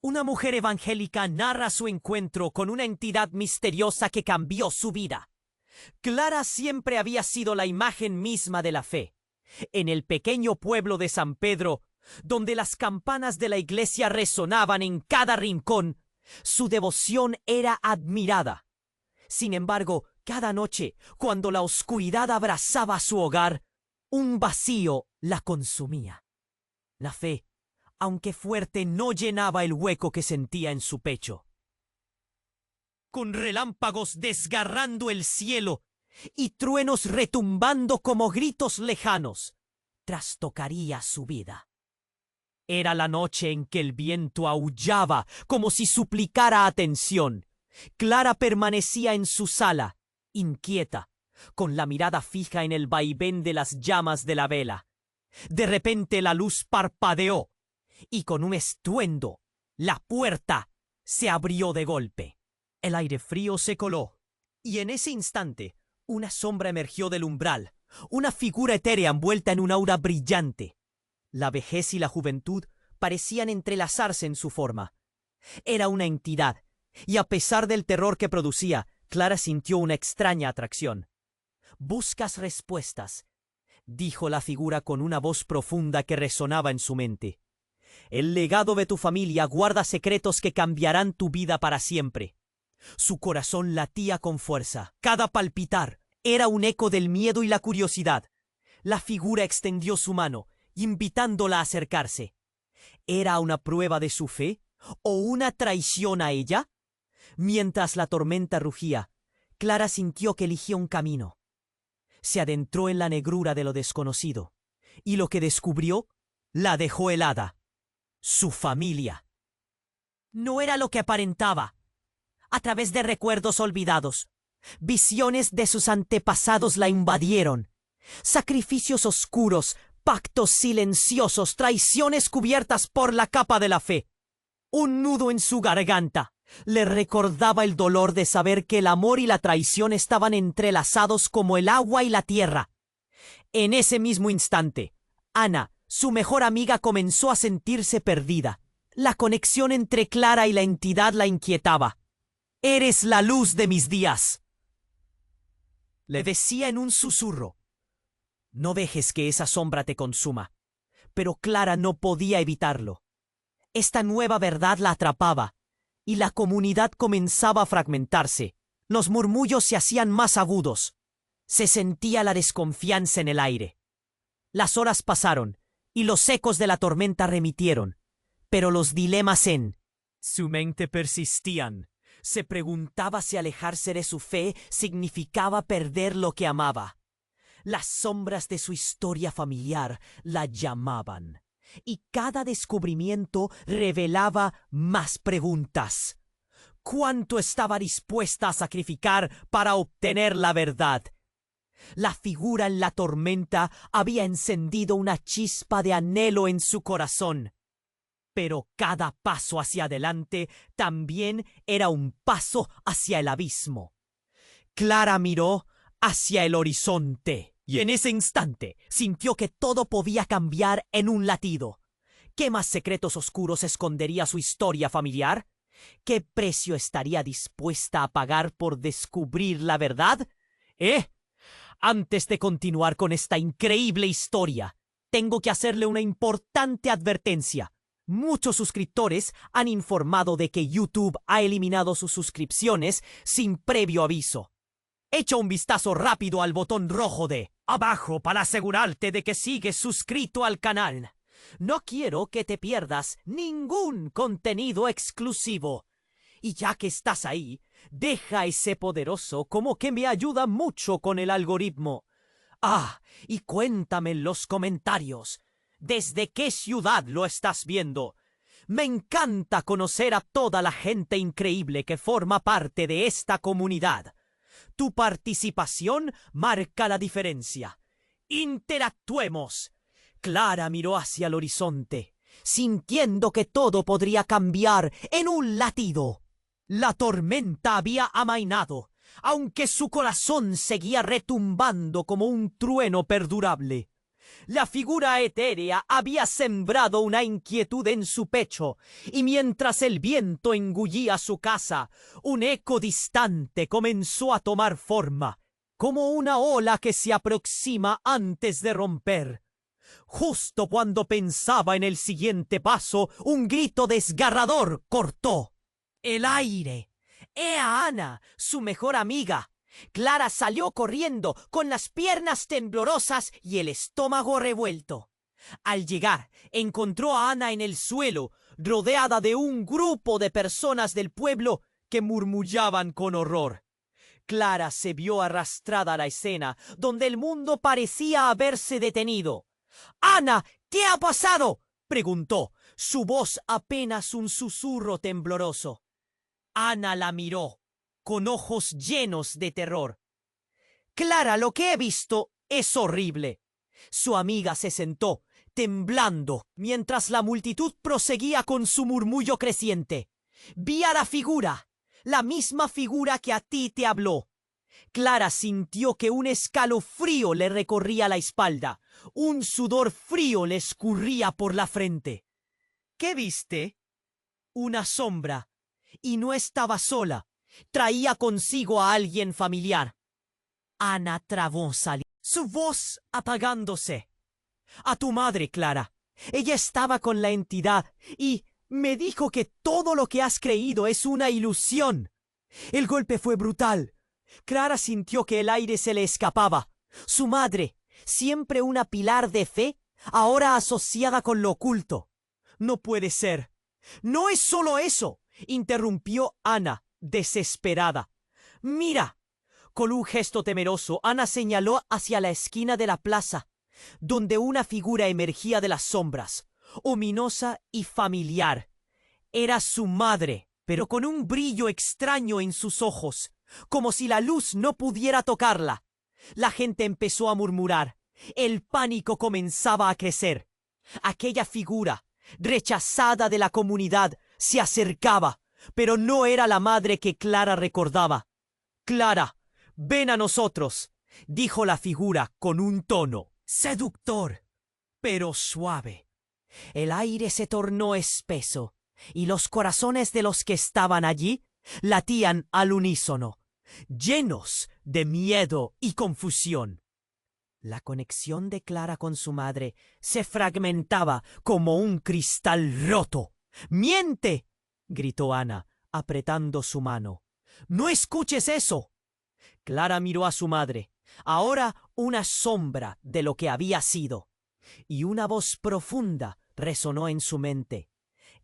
Una mujer evangélica narra su encuentro con una entidad misteriosa que cambió su vida. Clara siempre había sido la imagen misma de la fe. En el pequeño pueblo de San Pedro, donde las campanas de la iglesia resonaban en cada rincón, su devoción era admirada. Sin embargo, cada noche, cuando la oscuridad abrazaba su hogar, un vacío la consumía. La fe, aunque fuerte, no llenaba el hueco que sentía en su pecho. Con relámpagos desgarrando el cielo y truenos retumbando como gritos lejanos, trastocaría su vida. Era la noche en que el viento aullaba como si suplicara atención. Clara permanecía en su sala, inquieta, con la mirada fija en el vaivén de las llamas de la vela. De repente la luz parpadeó y con un estruendo la puerta se abrió de golpe. El aire frío se coló y en ese instante una sombra emergió del umbral, una figura etérea envuelta en un aura brillante. La vejez y la juventud parecían entrelazarse en su forma. Era una entidad, y a pesar del terror que producía, Clara sintió una extraña atracción. «Buscas respuestas», dijo la figura con una voz profunda que resonaba en su mente. «El legado de tu familia guarda secretos que cambiarán tu vida para siempre». Su corazón latía con fuerza. Cada palpitar era un eco del miedo y la curiosidad. La figura extendió su mano, invitándola a acercarse. ¿Era una prueba de su fe o una traición a ella? Mientras la tormenta rugía, Clara sintió que eligió un camino. Se adentró en la negrura de lo desconocido, y lo que descubrió la dejó helada. Su familia. No era lo que aparentaba. A través de recuerdos olvidados, visiones de sus antepasados la invadieron. Sacrificios oscuros, pactos silenciosos, traiciones cubiertas por la capa de la fe. Un nudo en su garganta le recordaba el dolor de saber que el amor y la traición estaban entrelazados como el agua y la tierra. En ese mismo instante, Ana, su mejor amiga, comenzó a sentirse perdida. La conexión entre Clara y la entidad la inquietaba. «Eres la luz de mis días», le decía en un susurro. «No dejes que esa sombra te consuma». Pero Clara no podía evitarlo. Esta nueva verdad la atrapaba, y la comunidad comenzaba a fragmentarse. Los murmullos se hacían más agudos. Se sentía la desconfianza en el aire. Las horas pasaron, y los ecos de la tormenta remitieron, pero los dilemas en su mente persistían. Se preguntaba si alejarse de su fe significaba perder lo que amaba. Las sombras de su historia familiar la llamaban, y cada descubrimiento revelaba más preguntas. ¿Cuánto estaba dispuesta a sacrificar para obtener la verdad? La figura en la tormenta había encendido una chispa de anhelo en su corazón. Pero cada paso hacia adelante también era un paso hacia el abismo. Clara miró hacia el horizonte y en ese instante sintió que todo podía cambiar en un latido. ¿Qué más secretos oscuros escondería su historia familiar? ¿Qué precio estaría dispuesta a pagar por descubrir la verdad? Antes de continuar con esta increíble historia, tengo que hacerle una importante advertencia. Muchos suscriptores han informado de que YouTube ha eliminado sus suscripciones sin previo aviso. Echa un vistazo rápido al botón rojo de abajo para asegurarte de que sigues suscrito al canal. No quiero que te pierdas ningún contenido exclusivo. Y ya que estás ahí, deja ese poderoso como que me ayuda mucho con el algoritmo. Y cuéntame en los comentarios. ¿Desde qué ciudad lo estás viendo? Me encanta conocer a toda la gente increíble que forma parte de esta comunidad. Tu participación marca la diferencia. ¡Interactuemos! Clara miró hacia el horizonte, sintiendo que todo podría cambiar en un latido. La tormenta había amainado, aunque su corazón seguía retumbando como un trueno perdurable. La figura etérea había sembrado una inquietud en su pecho, y mientras el viento engullía su casa, un eco distante comenzó a tomar forma, como una ola que se aproxima antes de romper. Justo cuando pensaba en el siguiente paso, un grito desgarrador cortó el aire. ¡Ea Ana, su mejor amiga! Clara salió corriendo con las piernas temblorosas y el estómago revuelto. Al llegar, encontró a Ana en el suelo, rodeada de un grupo de personas del pueblo que murmullaban con horror. Clara se vio arrastrada a la escena, donde el mundo parecía haberse detenido. «Ana, ¿qué ha pasado?», preguntó, su voz apenas un susurro tembloroso. Ana la miró, con ojos llenos de terror. «Clara, lo que he visto es horrible». Su amiga se sentó, temblando, mientras la multitud proseguía con su murmullo creciente. «Vi a la figura, la misma figura que a ti te habló». Clara sintió que un escalofrío le recorría la espalda. Un sudor frío le escurría por la frente. «¿Qué viste?» «Una sombra. Y no estaba sola. Traía consigo a alguien familiar». Ana trabó saliva, su voz apagándose. «A tu madre, Clara. Ella estaba con la entidad y me dijo que todo lo que has creído es una ilusión. El golpe fue brutal». Clara sintió que el aire se le escapaba. Su madre, siempre una pilar de fe, ahora asociada con lo oculto. «No puede ser. No es solo eso», interrumpió Ana, desesperada. «Mira». Con un gesto temeroso, Ana señaló hacia la esquina de la plaza, donde una figura emergía de las sombras, ominosa y familiar. Era su madre, pero con un brillo extraño en sus ojos, como si la luz no pudiera tocarla. La gente empezó a murmurar. El pánico comenzaba a crecer. Aquella figura, rechazada de la comunidad, se acercaba, pero no era la madre que Clara recordaba. «Clara, ven a nosotros», dijo la figura con un tono seductor, pero suave. El aire se tornó espeso, y los corazones de los que estaban allí latían al unísono, llenos de miedo y confusión. La conexión de Clara con su madre se fragmentaba como un cristal roto. «¡Miente!», gritó Ana, apretando su mano. «¡No escuches eso!». Clara miró a su madre, ahora una sombra de lo que había sido, y una voz profunda resonó en su mente.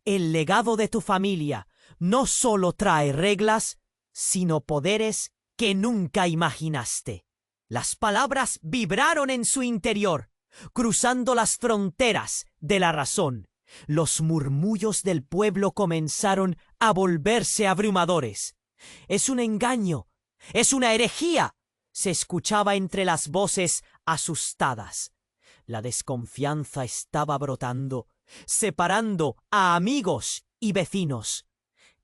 «El legado de tu familia no solo trae reglas, sino poderes que nunca imaginaste». Las palabras vibraron en su interior, cruzando las fronteras de la razón. Los murmullos del pueblo comenzaron a volverse abrumadores. «Es un engaño, es una herejía», se escuchaba entre las voces asustadas. La desconfianza estaba brotando, separando a amigos y vecinos.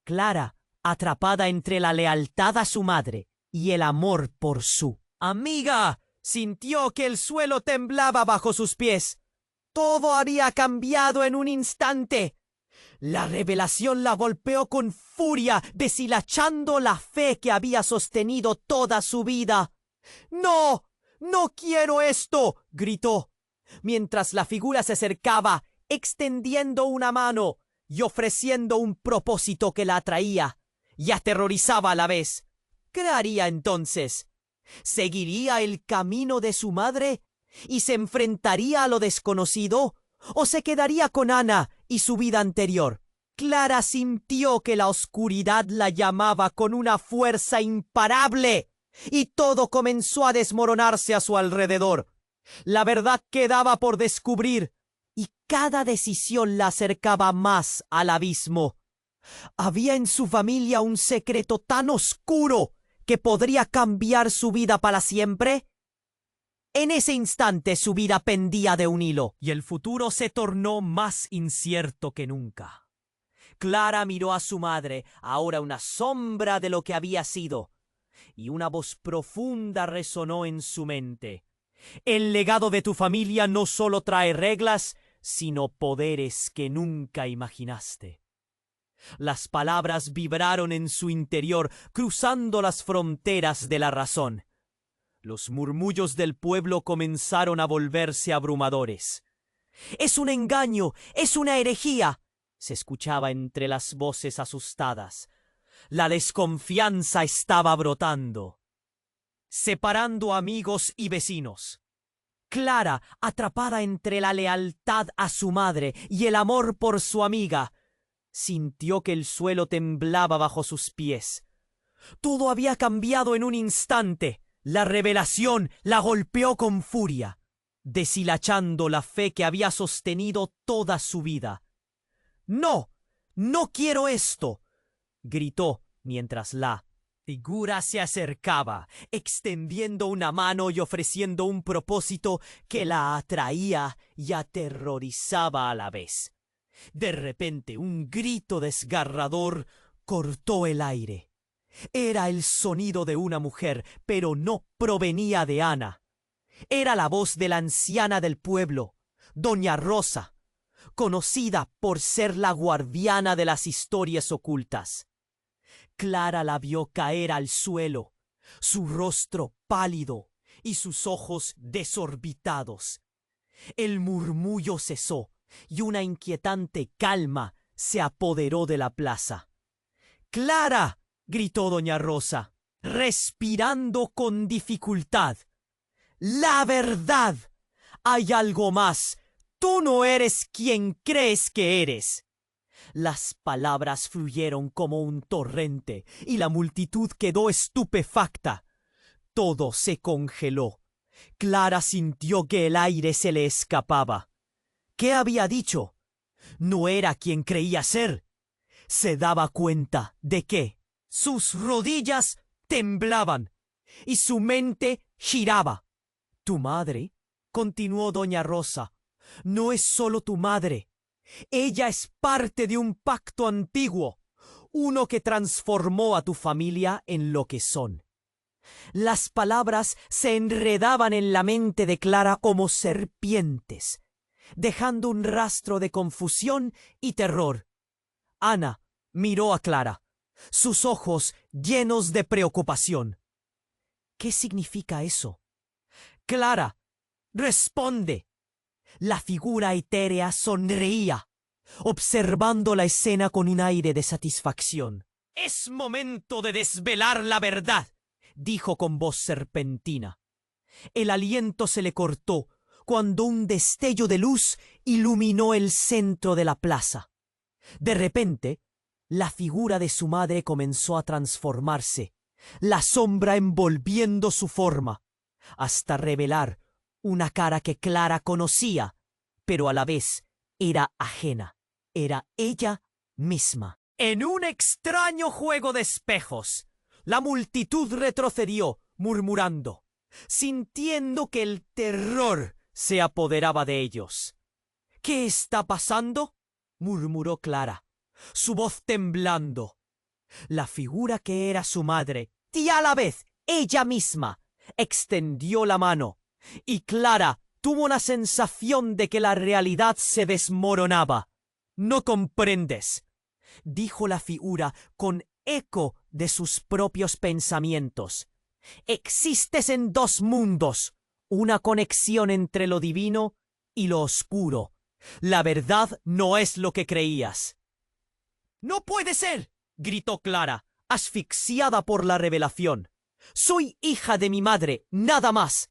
Clara, atrapada entre la lealtad a su madre y el amor por su amiga, sintió que el suelo temblaba bajo sus pies. Todo había cambiado en un instante. La revelación la golpeó con furia, deshilachando la fe que había sostenido toda su vida. «¡No! ¡No quiero esto!», gritó, mientras la figura se acercaba, extendiendo una mano y ofreciendo un propósito que la atraía y aterrorizaba a la vez. ¿Qué haría entonces? ¿Seguiría el camino de su madre y se enfrentaría a lo desconocido? ¿O se quedaría con Ana y su vida anterior? Clara sintió que la oscuridad la llamaba con una fuerza imparable y todo comenzó a desmoronarse a su alrededor. La verdad quedaba por descubrir y cada decisión la acercaba más al abismo. ¿Había en su familia un secreto tan oscuro que podría cambiar su vida para siempre? En ese instante su vida pendía de un hilo y el futuro se tornó más incierto que nunca. Clara miró a su madre, ahora una sombra de lo que había sido, y una voz profunda resonó en su mente. El legado de tu familia no solo trae reglas, sino poderes que nunca imaginaste. Las palabras vibraron en su interior, cruzando las fronteras de la razón. Los murmullos del pueblo comenzaron a volverse abrumadores. «¡Es un engaño! ¡Es una herejía!», se escuchaba entre las voces asustadas. La desconfianza estaba brotando, separando amigos y vecinos. Clara, atrapada entre la lealtad a su madre y el amor por su amiga, sintió que el suelo temblaba bajo sus pies. Todo había cambiado en un instante. La revelación la golpeó con furia, deshilachando la fe que había sostenido toda su vida. «¡No! ¡No quiero esto!», gritó mientras la figura se acercaba, extendiendo una mano y ofreciendo un propósito que la atraía y aterrorizaba a la vez. De repente, un grito desgarrador cortó el aire. Era el sonido de una mujer, pero no provenía de Ana. Era la voz de la anciana del pueblo, Doña Rosa, conocida por ser la guardiana de las historias ocultas. Clara la vio caer al suelo, su rostro pálido y sus ojos desorbitados. El murmullo cesó y una inquietante calma se apoderó de la plaza. «¡Clara!», gritó Doña Rosa, respirando con dificultad. «¡La verdad! Hay algo más. Tú no eres quien crees que eres». Las palabras fluyeron como un torrente y la multitud quedó estupefacta. Todo se congeló. Clara sintió que el aire se le escapaba. ¿Qué había dicho? No era quien creía ser. Se daba cuenta de que sus rodillas temblaban y su mente giraba. «Tu madre», continuó Doña Rosa, «no es solo tu madre. Ella es parte de un pacto antiguo, uno que transformó a tu familia en lo que son». Las palabras se enredaban en la mente de Clara como serpientes, dejando un rastro de confusión y terror. Ana miró a Clara, sus ojos llenos de preocupación. «¿Qué significa eso?». «Clara, responde». La figura etérea sonreía, observando la escena con un aire de satisfacción. «Es momento de desvelar la verdad», dijo con voz serpentina. El aliento se le cortó cuando un destello de luz iluminó el centro de la plaza. De repente, la figura de su madre comenzó a transformarse, la sombra envolviendo su forma, hasta revelar una cara que Clara conocía, pero a la vez era ajena. Era ella misma. En un extraño juego de espejos, la multitud retrocedió, murmurando, sintiendo que el terror se apoderaba de ellos. «¿Qué está pasando?», murmuró Clara, su voz temblando. La figura que era su madre, y a la vez ella misma, extendió la mano, y Clara tuvo una sensación de que la realidad se desmoronaba. «No comprendes», dijo la figura con eco de sus propios pensamientos. «Existes en dos mundos, una conexión entre lo divino y lo oscuro. La verdad no es lo que creías». «¡No puede ser!», gritó Clara, asfixiada por la revelación. «Soy hija de mi madre, nada más».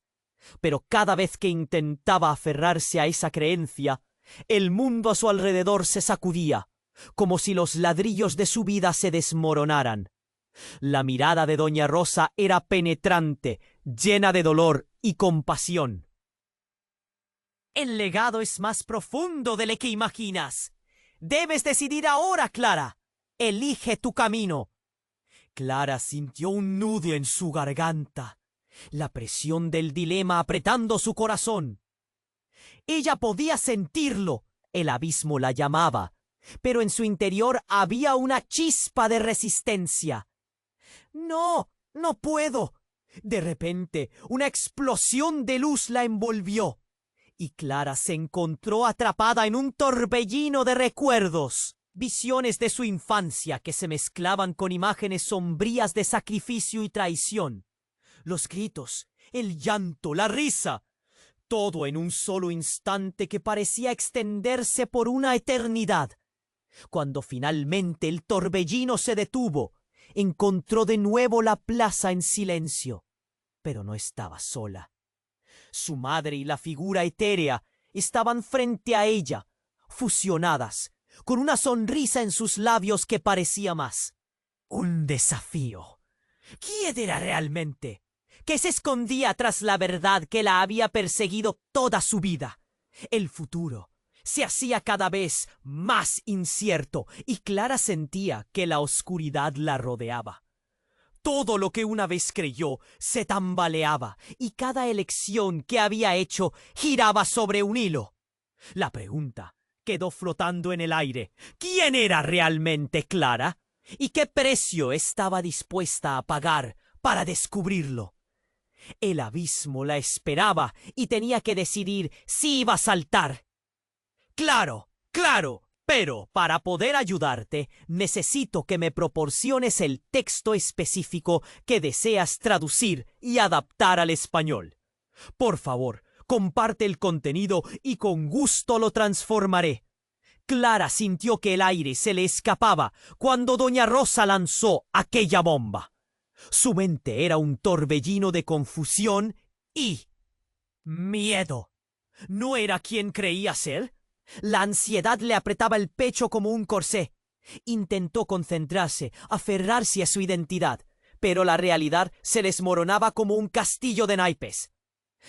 Pero cada vez que intentaba aferrarse a esa creencia, el mundo a su alrededor se sacudía, como si los ladrillos de su vida se desmoronaran. La mirada de Doña Rosa era penetrante, llena de dolor y compasión. «El legado es más profundo de lo que imaginas. Debes decidir ahora, Clara. Elige tu camino». Clara sintió un nudo en su garganta, la presión del dilema apretando su corazón. Ella podía sentirlo, el abismo la llamaba, pero en su interior había una chispa de resistencia. «No, no puedo. De repente, una explosión de luz la envolvió, y Clara se encontró atrapada en un torbellino de recuerdos. Visiones de su infancia que se mezclaban con imágenes sombrías de sacrificio y traición. Los gritos, el llanto, la risa, todo en un solo instante que parecía extenderse por una eternidad. Cuando finalmente el torbellino se detuvo, encontró de nuevo la plaza en silencio, pero no estaba sola. Su madre y la figura etérea estaban frente a ella, fusionadas, con una sonrisa en sus labios que parecía más un desafío. ¿Quién era realmente? ¿Qué se escondía tras la verdad que la había perseguido toda su vida? El futuro se hacía cada vez más incierto y Clara sentía que la oscuridad la rodeaba. Todo lo que una vez creyó se tambaleaba y cada elección que había hecho giraba sobre un hilo. La pregunta quedó flotando en el aire. ¿Quién era realmente Clara? ¿Y qué precio estaba dispuesta a pagar para descubrirlo? El abismo la esperaba y tenía que decidir si iba a saltar. Claro, claro, pero para poder ayudarte necesito que me proporciones el texto específico que deseas traducir y adaptar al español. Por favor, comparte el contenido y con gusto lo transformaré. Clara sintió que el aire se le escapaba cuando doña Rosa lanzó aquella bomba. Su mente era un torbellino de confusión y miedo. ¿No era quien creía ser? La ansiedad le apretaba el pecho como un corsé. Intentó concentrarse, aferrarse a su identidad, pero la realidad se desmoronaba como un castillo de naipes.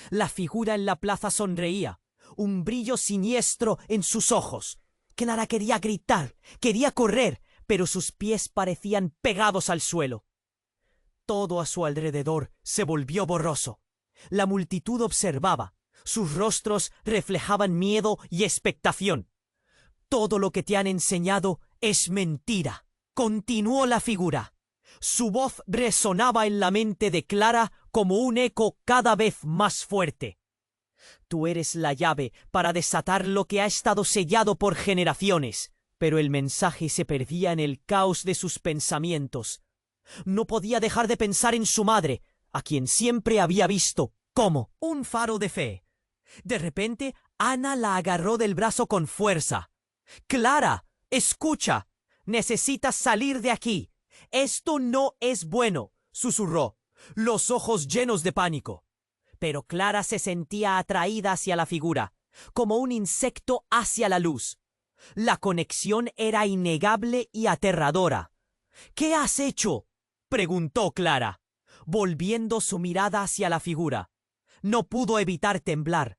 La figura en la plaza sonreía, un brillo siniestro en sus ojos. Clara quería gritar, quería correr, pero sus pies parecían pegados al suelo. Todo a su alrededor se volvió borroso. La multitud observaba. Sus rostros reflejaban miedo y expectación. Todo lo que te han enseñado es mentira, continuó la figura. Su voz resonaba en la mente de Clara como un eco cada vez más fuerte. Tú eres la llave para desatar lo que ha estado sellado por generaciones. Pero el mensaje se perdía en el caos de sus pensamientos. No podía dejar de pensar en su madre, a quien siempre había visto como un faro de fe. De repente, Ana la agarró del brazo con fuerza. «Clara, escucha. Necesitas salir de aquí. Esto no es bueno», susurró, los ojos llenos de pánico. Pero Clara se sentía atraída hacia la figura, como un insecto hacia la luz. La conexión era innegable y aterradora. «¿Qué has hecho?», preguntó Clara, volviendo su mirada hacia la figura. No pudo evitar temblar,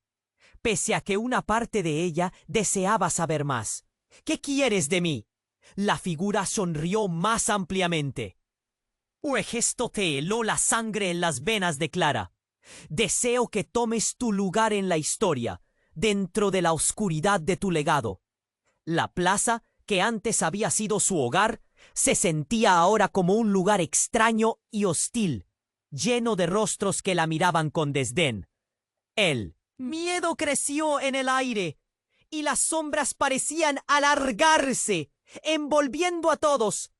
pese a que una parte de ella deseaba saber más. «¿Qué quieres de mí?». La figura sonrió más ampliamente. Un gesto te heló la sangre en las venas de Clara. «Deseo que tomes tu lugar en la historia, dentro de la oscuridad de tu legado». La plaza, que antes había sido su hogar, se sentía ahora como un lugar extraño y hostil, lleno de rostros que la miraban con desdén. El miedo creció en el aire, y las sombras parecían alargarse, envolviendo a todos.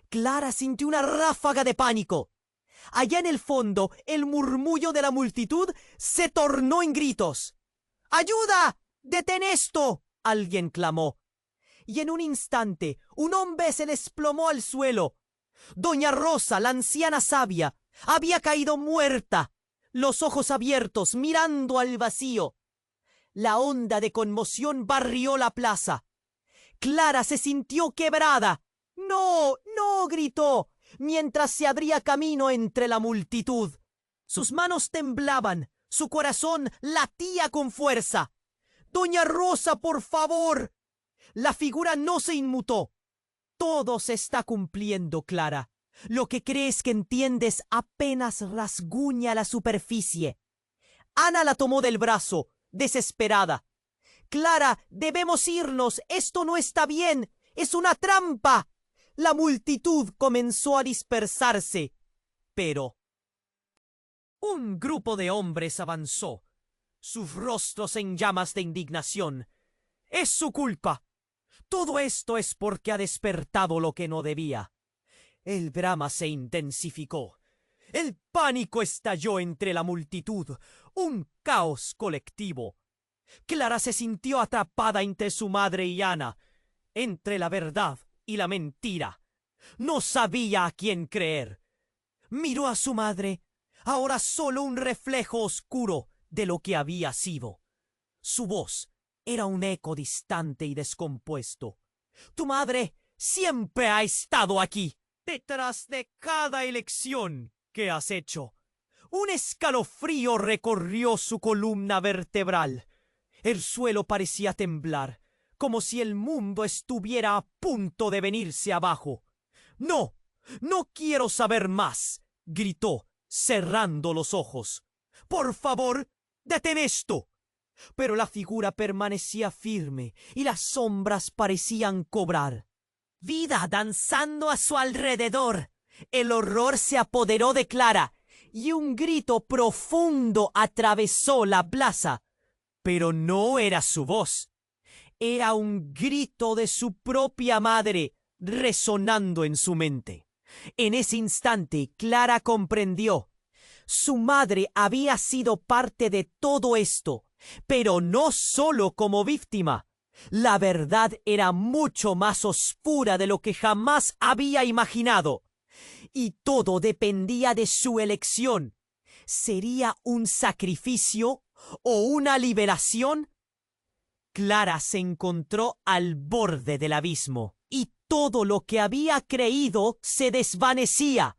Clara sintió una ráfaga de pánico. Allá en el fondo, el murmullo de la multitud se tornó en gritos. «¡Ayuda! ¡Detén esto!», alguien clamó. Y en un instante, un hombre se desplomó al suelo. Doña Rosa, la anciana sabia, había caído muerta, los ojos abiertos, mirando al vacío. La onda de conmoción barrió la plaza. Clara se sintió quebrada. «¡No, no!», gritó, mientras se abría camino entre la multitud. Sus manos temblaban, su corazón latía con fuerza. «¡Doña Rosa, por favor!». La figura no se inmutó. «Todo se está cumpliendo, Clara. Lo que crees que entiendes apenas rasguña la superficie». Ana la tomó del brazo, desesperada. «Clara, debemos irnos. Esto no está bien. Es una trampa». La multitud comenzó a dispersarse, pero Un grupo de hombres avanzó, sus rostros en llamas de indignación. ¡Es su culpa! Todo esto es porque ha despertado lo que no debía. El drama se intensificó. El pánico estalló entre la multitud, un caos colectivo. Clara se sintió atrapada entre su madre y Ana, entre la verdad y la mentira. No sabía a quién creer. Miró a su madre, ahora solo un reflejo oscuro de lo que había sido. Su voz era un eco distante y descompuesto. Tu madre siempre ha estado aquí, detrás de cada elección que has hecho. Un escalofrío recorrió su columna vertebral. El suelo parecía temblar, como si el mundo estuviera a punto de venirse abajo. ¡No! ¡No quiero saber más!, gritó, cerrando los ojos. ¡Por favor, detén esto! Pero la figura permanecía firme y las sombras parecían cobrar vida danzando a su alrededor. El horror se apoderó de Clara y un grito profundo atravesó la plaza. Pero no era su voz. Era un grito de su propia madre resonando en su mente. En ese instante, Clara comprendió. Su madre había sido parte de todo esto, pero no solo como víctima. La verdad era mucho más oscura de lo que jamás había imaginado. Y todo dependía de su elección. ¿Sería un sacrificio o una liberación? Clara se encontró al borde del abismo y todo lo que había creído se desvanecía.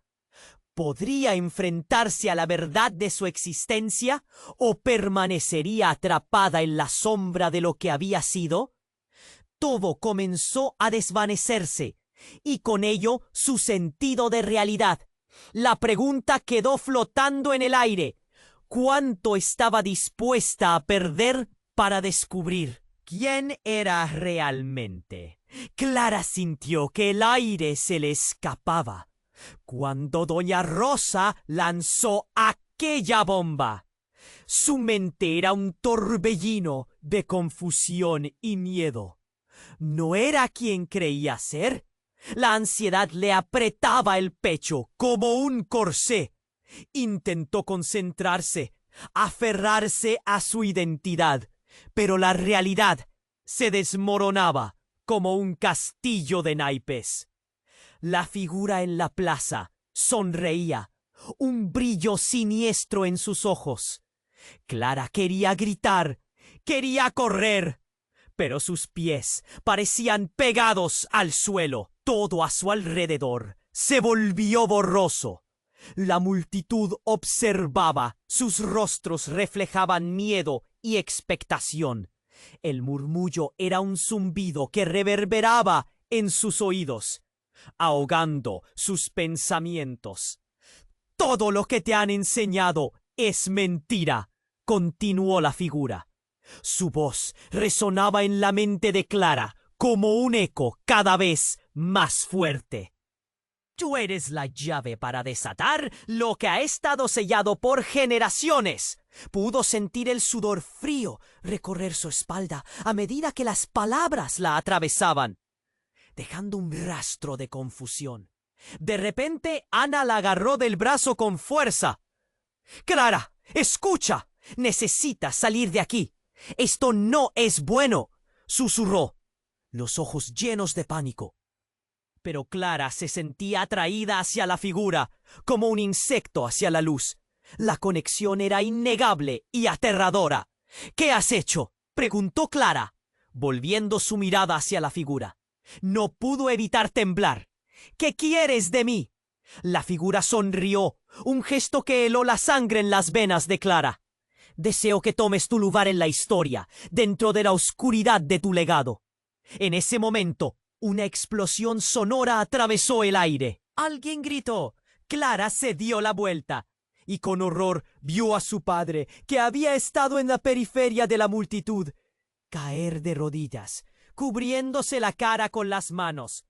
¿Podría enfrentarse a la verdad de su existencia o permanecería atrapada en la sombra de lo que había sido? Todo comenzó a desvanecerse y con ello su sentido de realidad. La pregunta quedó flotando en el aire. ¿Cuánto estaba dispuesta a perder para descubrir quién era realmente? Clara sintió que el aire se le escapaba cuando doña Rosa lanzó aquella bomba. Su mente era un torbellino de confusión y miedo. ¿No era quien creía ser? La ansiedad le apretaba el pecho como un corsé. Intentó concentrarse, aferrarse a su identidad, pero la realidad se desmoronaba como un castillo de naipes. La figura en la plaza sonreía, un brillo siniestro en sus ojos. Clara quería gritar, quería correr, pero sus pies parecían pegados al suelo. Todo a su alrededor se volvió borroso. La multitud observaba, sus rostros reflejaban miedo y expectación. El murmullo era un zumbido que reverberaba en sus oídos, ahogando sus pensamientos. Todo lo que te han enseñado es mentira, continuó la figura. Su voz resonaba en la mente de Clara como un eco cada vez más fuerte. Tú eres la llave para desatar lo que ha estado sellado por generaciones. Pudo sentir el sudor frío recorrer su espalda a medida que las palabras la atravesaban, dejando un rastro de confusión. De repente, Ana la agarró del brazo con fuerza. «Clara, escucha. Necesitas salir de aquí. Esto no es bueno», susurró, los ojos llenos de pánico. Pero Clara se sentía atraída hacia la figura, como un insecto hacia la luz. La conexión era innegable y aterradora. «¿Qué has hecho?», preguntó Clara, volviendo su mirada hacia la figura. No pudo evitar temblar. «¿Qué quieres de mí?». La figura sonrió, un gesto que heló la sangre en las venas de Clara. «Deseo que tomes tu lugar en la historia, dentro de la oscuridad de tu legado». En ese momento, una explosión sonora atravesó el aire. Alguien gritó. Clara se dio la vuelta y con horror vio a su padre, que había estado en la periferia de la multitud, caer de rodillas, cubriéndose la cara con las manos.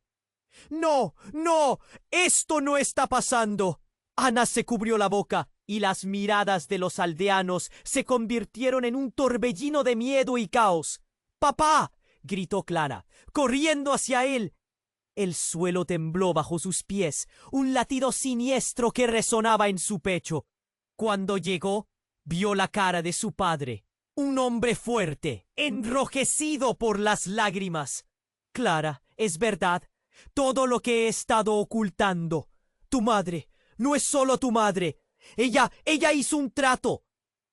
«¡No! ¡No! ¡Esto no está pasando!». Ana se cubrió la boca y las miradas de los aldeanos se convirtieron en un torbellino de miedo y caos. ¡Papá!, gritó Clara, corriendo hacia él. El suelo tembló bajo sus pies, un latido siniestro que resonaba en su pecho. Cuando llegó, vio la cara de su padre, un hombre fuerte, enrojecido por las lágrimas. Clara, es verdad, todo lo que he estado ocultando. Tu madre no es solo tu madre. Ella hizo un trato.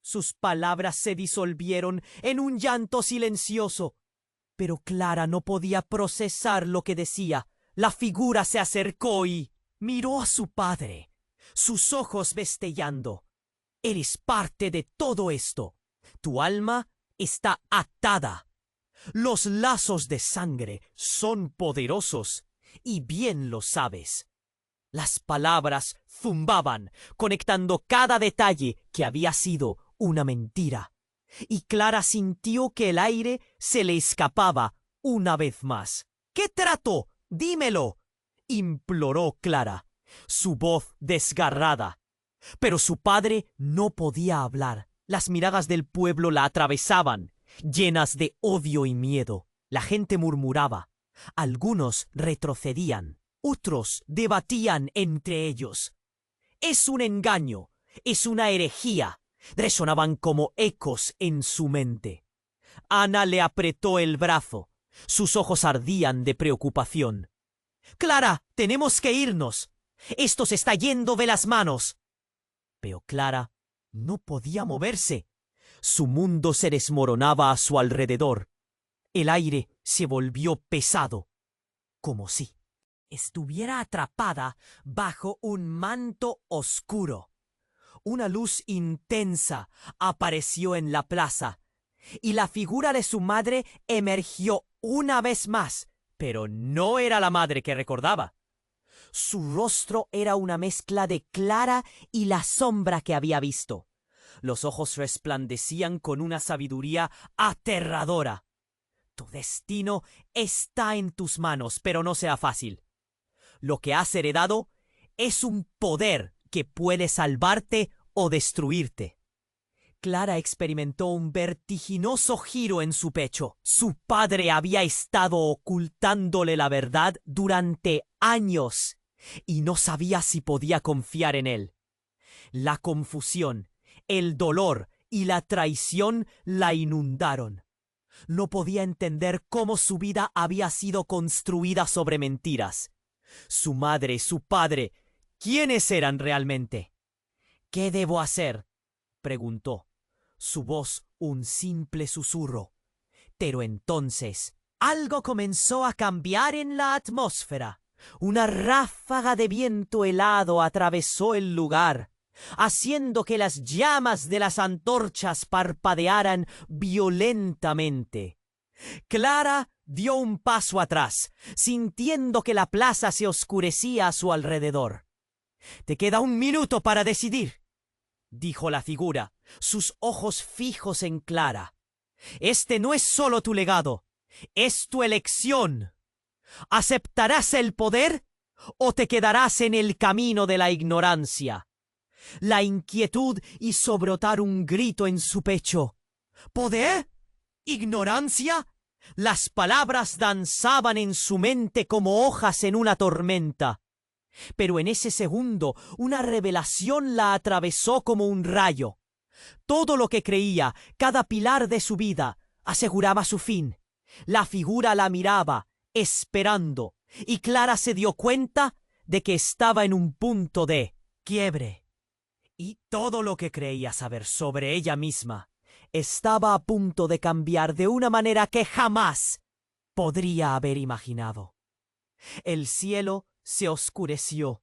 Sus palabras se disolvieron en un llanto silencioso. Pero Clara no podía procesar lo que decía. La figura se acercó y miró a su padre, sus ojos destellando. Eres parte de todo esto. Tu alma está atada. Los lazos de sangre son poderosos, y bien lo sabes. Las palabras zumbaban, conectando cada detalle que había sido una mentira. Y Clara sintió que el aire se le escapaba una vez más. ¿Qué trato? ¡Dímelo!, imploró Clara, su voz desgarrada. Pero su padre no podía hablar. Las miradas del pueblo la atravesaban, llenas de odio y miedo. La gente murmuraba. Algunos retrocedían. Otros debatían entre ellos. «Es un engaño. Es una herejía», resonaban como ecos en su mente. Ana le apretó el brazo. Sus ojos ardían de preocupación. «Clara, tenemos que irnos. Esto se está yendo de las manos». Pero Clara no podía moverse. Su mundo se desmoronaba a su alrededor. El aire se volvió pesado, como si estuviera atrapada bajo un manto oscuro. Una luz intensa apareció en la plaza, y la figura de su madre emergió una vez más, pero no era la madre que recordaba. Su rostro era una mezcla de Clara y la sombra que había visto. Los ojos resplandecían con una sabiduría aterradora. Tu destino está en tus manos, pero no será fácil. Lo que has heredado es un poder que puede salvarte o destruirte. Clara experimentó un vertiginoso giro en su pecho. Su padre había estado ocultándole la verdad durante años y no sabía si podía confiar en él. La confusión, el dolor y la traición la inundaron. No podía entender cómo su vida había sido construida sobre mentiras. Su madre, su padre, ¿quiénes eran realmente? «¿Qué debo hacer?», preguntó. Su voz un simple susurro. Pero entonces algo comenzó a cambiar en la atmósfera. Una ráfaga de viento helado atravesó el lugar, haciendo que las llamas de las antorchas parpadearan violentamente. Clara dio un paso atrás, sintiendo que la plaza se oscurecía a su alrededor. «Te queda 1 minuto para decidir», dijo la figura, sus ojos fijos en Clara. «Este no es solo tu legado, es tu elección. ¿Aceptarás el poder o te quedarás en el camino de la ignorancia?» La inquietud hizo brotar un grito en su pecho. «¿Poder? ¿Ignorancia?». Las palabras danzaban en su mente como hojas en una tormenta. Pero en ese segundo una revelación la atravesó como un rayo. Todo lo que creía, cada pilar de su vida, aseguraba su fin. La figura la miraba, esperando, y Clara se dio cuenta de que estaba en un punto de quiebre. Y todo lo que creía saber sobre ella misma estaba a punto de cambiar de una manera que jamás podría haber imaginado. El cielo se oscureció,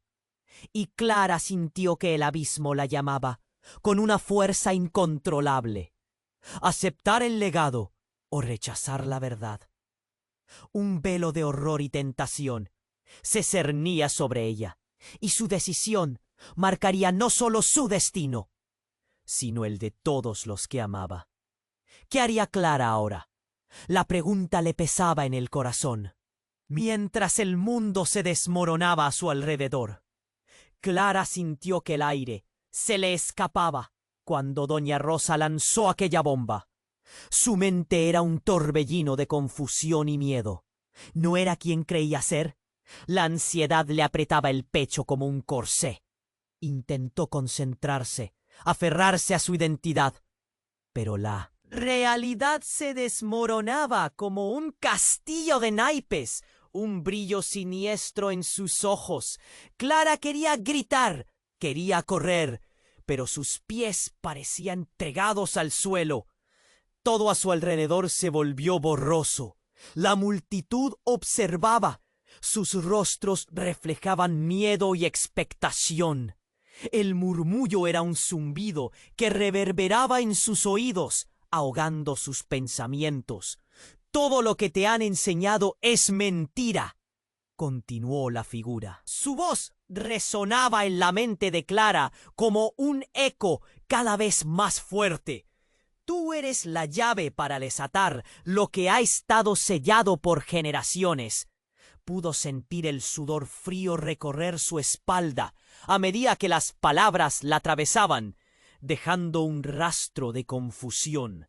y Clara sintió que el abismo la llamaba con una fuerza incontrolable. Aceptar el legado o rechazar la verdad. Un velo de horror y tentación se cernía sobre ella, y su decisión marcaría no solo su destino, sino el de todos los que amaba. ¿Qué haría Clara ahora? La pregunta le pesaba en el corazón. Mientras el mundo se desmoronaba a su alrededor, Clara sintió que el aire se le escapaba cuando doña Rosa lanzó aquella bomba. Su mente era un torbellino de confusión y miedo. ¿No era quien creía ser? La ansiedad le apretaba el pecho como un corsé. Intentó concentrarse, aferrarse a su identidad, pero la realidad se desmoronaba como un castillo de naipes, un brillo siniestro en sus ojos. Clara quería gritar, quería correr, pero sus pies parecían pegados al suelo. Todo a su alrededor se volvió borroso. La multitud observaba. Sus rostros reflejaban miedo y expectación. El murmullo era un zumbido que reverberaba en sus oídos, ahogando sus pensamientos. Todo lo que te han enseñado es mentira, continuó la figura. Su voz resonaba en la mente de Clara como un eco cada vez más fuerte. Tú eres la llave para desatar lo que ha estado sellado por generaciones. Pudo sentir el sudor frío recorrer su espalda a medida que las palabras la atravesaban, dejando un rastro de confusión.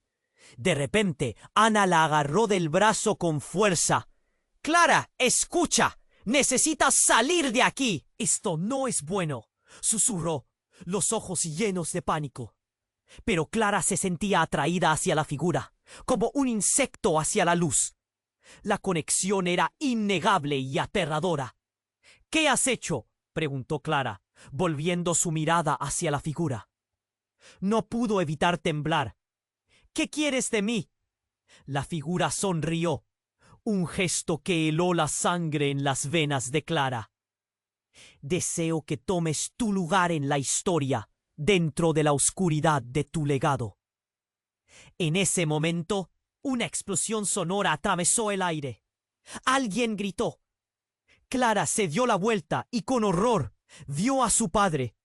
De repente, Ana la agarró del brazo con fuerza. «Clara, escucha. Necesitas salir de aquí». «Esto no es bueno», susurró, los ojos llenos de pánico. Pero Clara se sentía atraída hacia la figura, como un insecto hacia la luz. La conexión era innegable y aterradora. «¿Qué has hecho?», preguntó Clara, volviendo su mirada hacia la figura. No pudo evitar temblar. «¿Qué quieres de mí?». La figura sonrió, un gesto que heló la sangre en las venas de Clara. «Deseo que tomes tu lugar en la historia, dentro de la oscuridad de tu legado». En ese momento, una explosión sonora atravesó el aire. Alguien gritó. Clara se dio la vuelta y con horror vio a su padre,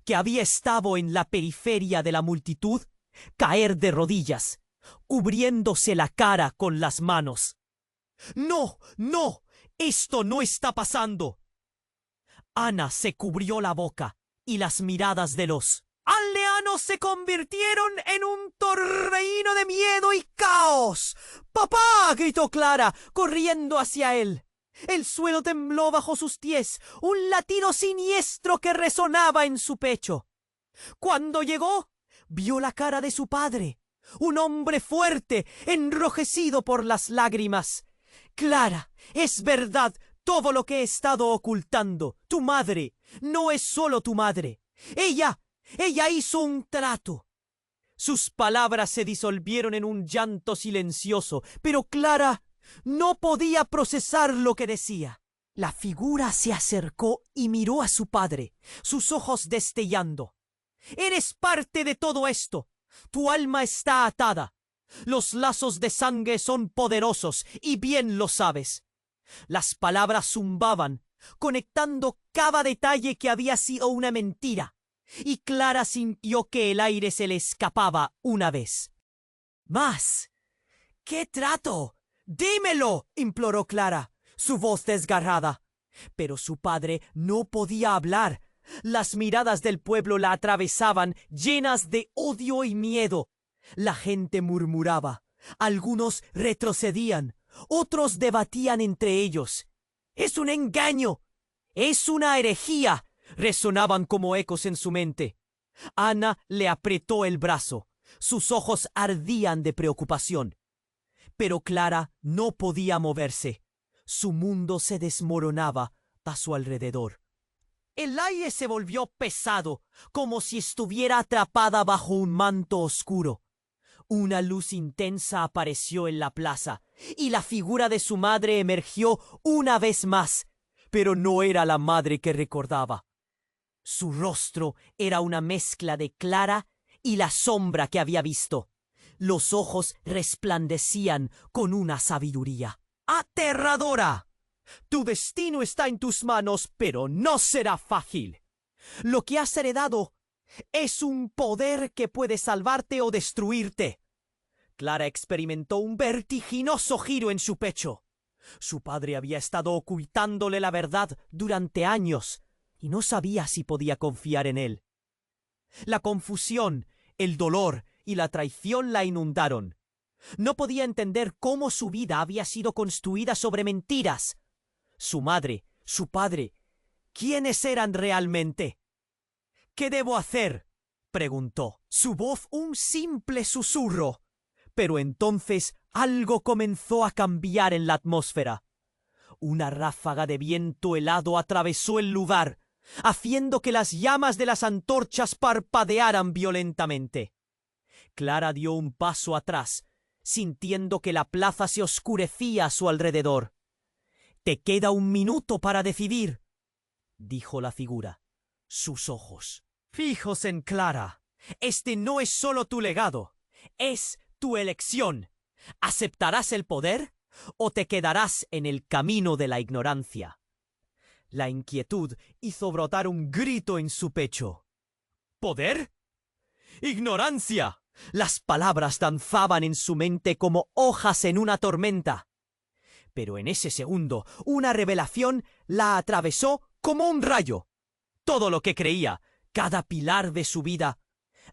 que había estado en la periferia de la multitud, caer de rodillas, cubriéndose la cara con las manos. «¡No, no! ¡Esto no está pasando!». Ana se cubrió la boca y las miradas de los aldeanos se convirtieron en un torbellino de miedo y caos. «¡Papá!», gritó Clara, corriendo hacia él. El suelo tembló bajo sus pies, un latido siniestro que resonaba en su pecho. Cuando llegó, vio la cara de su padre, un hombre fuerte, enrojecido por las lágrimas. «Clara, es verdad todo lo que he estado ocultando. Tu madre no es solo tu madre. Ella hizo un trato». Sus palabras se disolvieron en un llanto silencioso, pero Clara no podía procesar lo que decía. La figura se acercó y miró a su padre, sus ojos destellando. «Eres parte de todo esto. Tu alma está atada. Los lazos de sangre son poderosos y bien lo sabes». Las palabras zumbaban, conectando cada detalle que había sido una mentira, y Clara sintió que el aire se le escapaba una vez más. «¿Qué trato? ¡Dímelo!», imploró Clara, su voz desgarrada. Pero su padre no podía hablar. Las miradas del pueblo la atravesaban, llenas de odio y miedo. La gente murmuraba. Algunos retrocedían. Otros debatían entre ellos. «¡Es un engaño! ¡Es una herejía!», resonaban como ecos en su mente. Ana le apretó el brazo. Sus ojos ardían de preocupación. Pero Clara no podía moverse. Su mundo se desmoronaba a su alrededor. El aire se volvió pesado, como si estuviera atrapada bajo un manto oscuro. Una luz intensa apareció en la plaza, y la figura de su madre emergió una vez más, pero no era la madre que recordaba. Su rostro era una mezcla de Clara y la sombra que había visto. Los ojos resplandecían con una sabiduría aterradora. «Tu destino está en tus manos, pero no será fácil. Lo que has heredado es un poder que puede salvarte o destruirte». Clara experimentó un vertiginoso giro en su pecho. Su padre había estado ocultándole la verdad durante años y no sabía si podía confiar en él. La confusión, el dolor y la traición la inundaron. No podía entender cómo su vida había sido construida sobre mentiras. Su madre, su padre, ¿quiénes eran realmente? ¿Qué debo hacer?, preguntó. Su voz un simple susurro. Pero entonces algo comenzó a cambiar en la atmósfera. Una ráfaga de viento helado atravesó el lugar, haciendo que las llamas de las antorchas parpadearan violentamente. Clara dio un paso atrás, sintiendo que la plaza se oscurecía a su alrededor. «Te queda 1 minuto para decidir», dijo la figura. Sus ojos, fijos en Clara. «Este no es solo tu legado, es tu elección. ¿Aceptarás el poder o te quedarás en el camino de la ignorancia?» La inquietud hizo brotar un grito en su pecho. ¿Poder? ¡Ignorancia! Las palabras danzaban en su mente como hojas en una tormenta. Pero en ese segundo, una revelación la atravesó como un rayo. Todo lo que creía, cada pilar de su vida,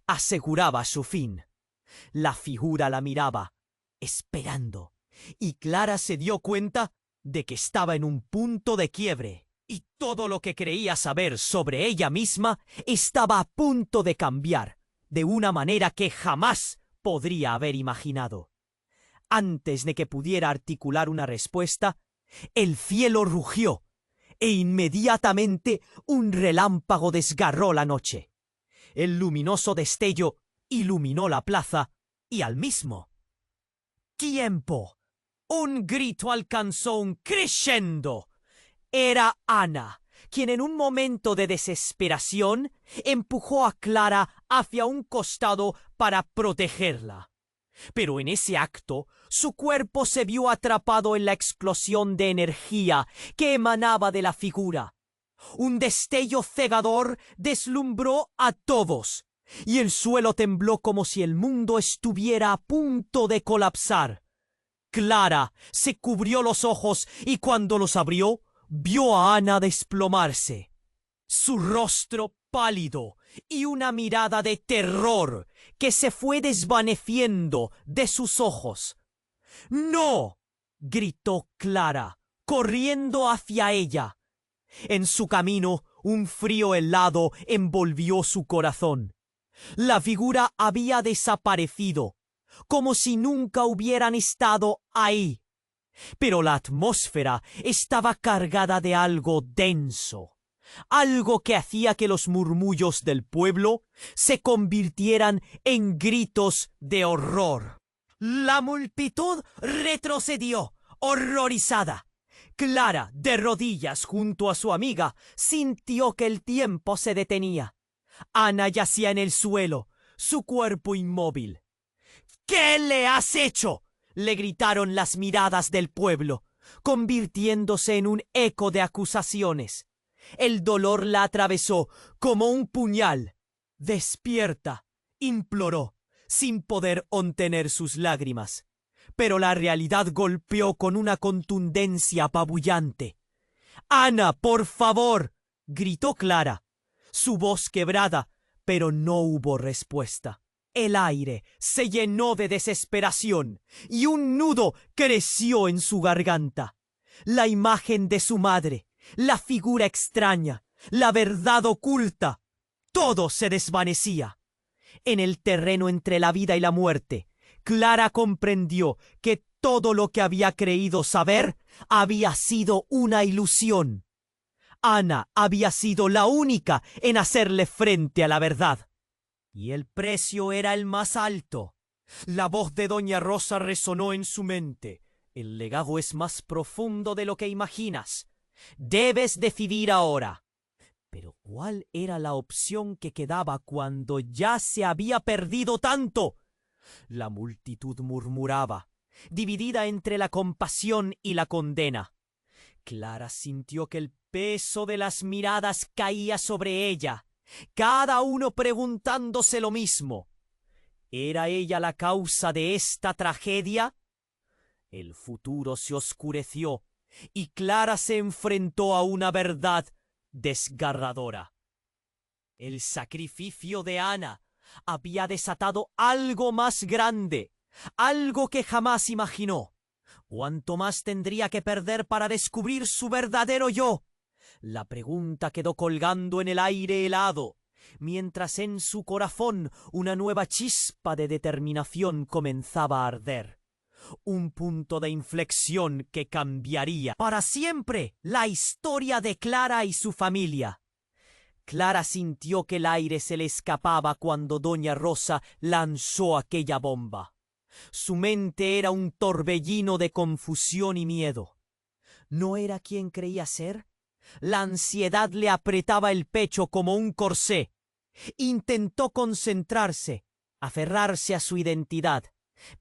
aseguraba su fin. La figura la miraba, esperando, y Clara se dio cuenta de que estaba en un punto de quiebre, y todo lo que creía saber sobre ella misma estaba a punto de cambiar, de una manera que jamás podría haber imaginado. Antes de que pudiera articular una respuesta, el cielo rugió, e inmediatamente un relámpago desgarró la noche. El luminoso destello iluminó la plaza y al mismo tiempo un grito alcanzó un crescendo. Era Ana, quien en un momento de desesperación empujó a Clara hacia un costado para protegerla. Pero en ese acto, su cuerpo se vio atrapado en la explosión de energía que emanaba de la figura. Un destello cegador deslumbró a todos, y el suelo tembló como si el mundo estuviera a punto de colapsar. Clara se cubrió los ojos y cuando los abrió, vio a Ana desplomarse. Su rostro pálido y una mirada de terror que se fue desvaneciendo de sus ojos. «¡No!», gritó Clara, corriendo hacia ella. En su camino, un frío helado envolvió su corazón. La figura había desaparecido, como si nunca hubieran estado ahí. Pero la atmósfera estaba cargada de algo denso. Algo que hacía que los murmullos del pueblo se convirtieran en gritos de horror. La multitud retrocedió, horrorizada. Clara, de rodillas junto a su amiga, sintió que el tiempo se detenía. Ana yacía en el suelo, su cuerpo inmóvil. «¿Qué le has hecho?», le gritaron las miradas del pueblo, convirtiéndose en un eco de acusaciones. El dolor la atravesó como un puñal. «Despierta», imploró, sin poder contener sus lágrimas. Pero la realidad golpeó con una contundencia apabullante. «Ana, por favor», gritó Clara, su voz quebrada, pero no hubo respuesta. El aire se llenó de desesperación y un nudo creció en su garganta. La imagen de su madre, la figura extraña, la verdad oculta, todo se desvanecía. En el terreno entre la vida y la muerte, Clara comprendió que todo lo que había creído saber había sido una ilusión. Ana había sido la única en hacerle frente a la verdad. Y el precio era el más alto. La voz de Doña Rosa resonó en su mente. «El legado es más profundo de lo que imaginas. Debes decidir ahora». Pero ¿cuál era la opción que quedaba cuando ya se había perdido tanto? La multitud murmuraba, dividida entre la compasión y la condena. Clara sintió que el peso de las miradas caía sobre ella, cada uno preguntándose lo mismo. ¿Era ella la causa de esta tragedia? El futuro se oscureció y Clara se enfrentó a una verdad desgarradora. El sacrificio de Ana había desatado algo más grande, algo que jamás imaginó. ¿Cuánto más tendría que perder para descubrir su verdadero yo? La pregunta quedó colgando en el aire helado, mientras en su corazón una nueva chispa de determinación comenzaba a arder. Un punto de inflexión que cambiaría para siempre la historia de Clara y su familia. Clara sintió que el aire se le escapaba cuando doña Rosa lanzó aquella bomba. Su mente era un torbellino de confusión y miedo. ¿No era quien creía ser? La ansiedad le apretaba el pecho como un corsé. Intentó concentrarse, aferrarse a su identidad,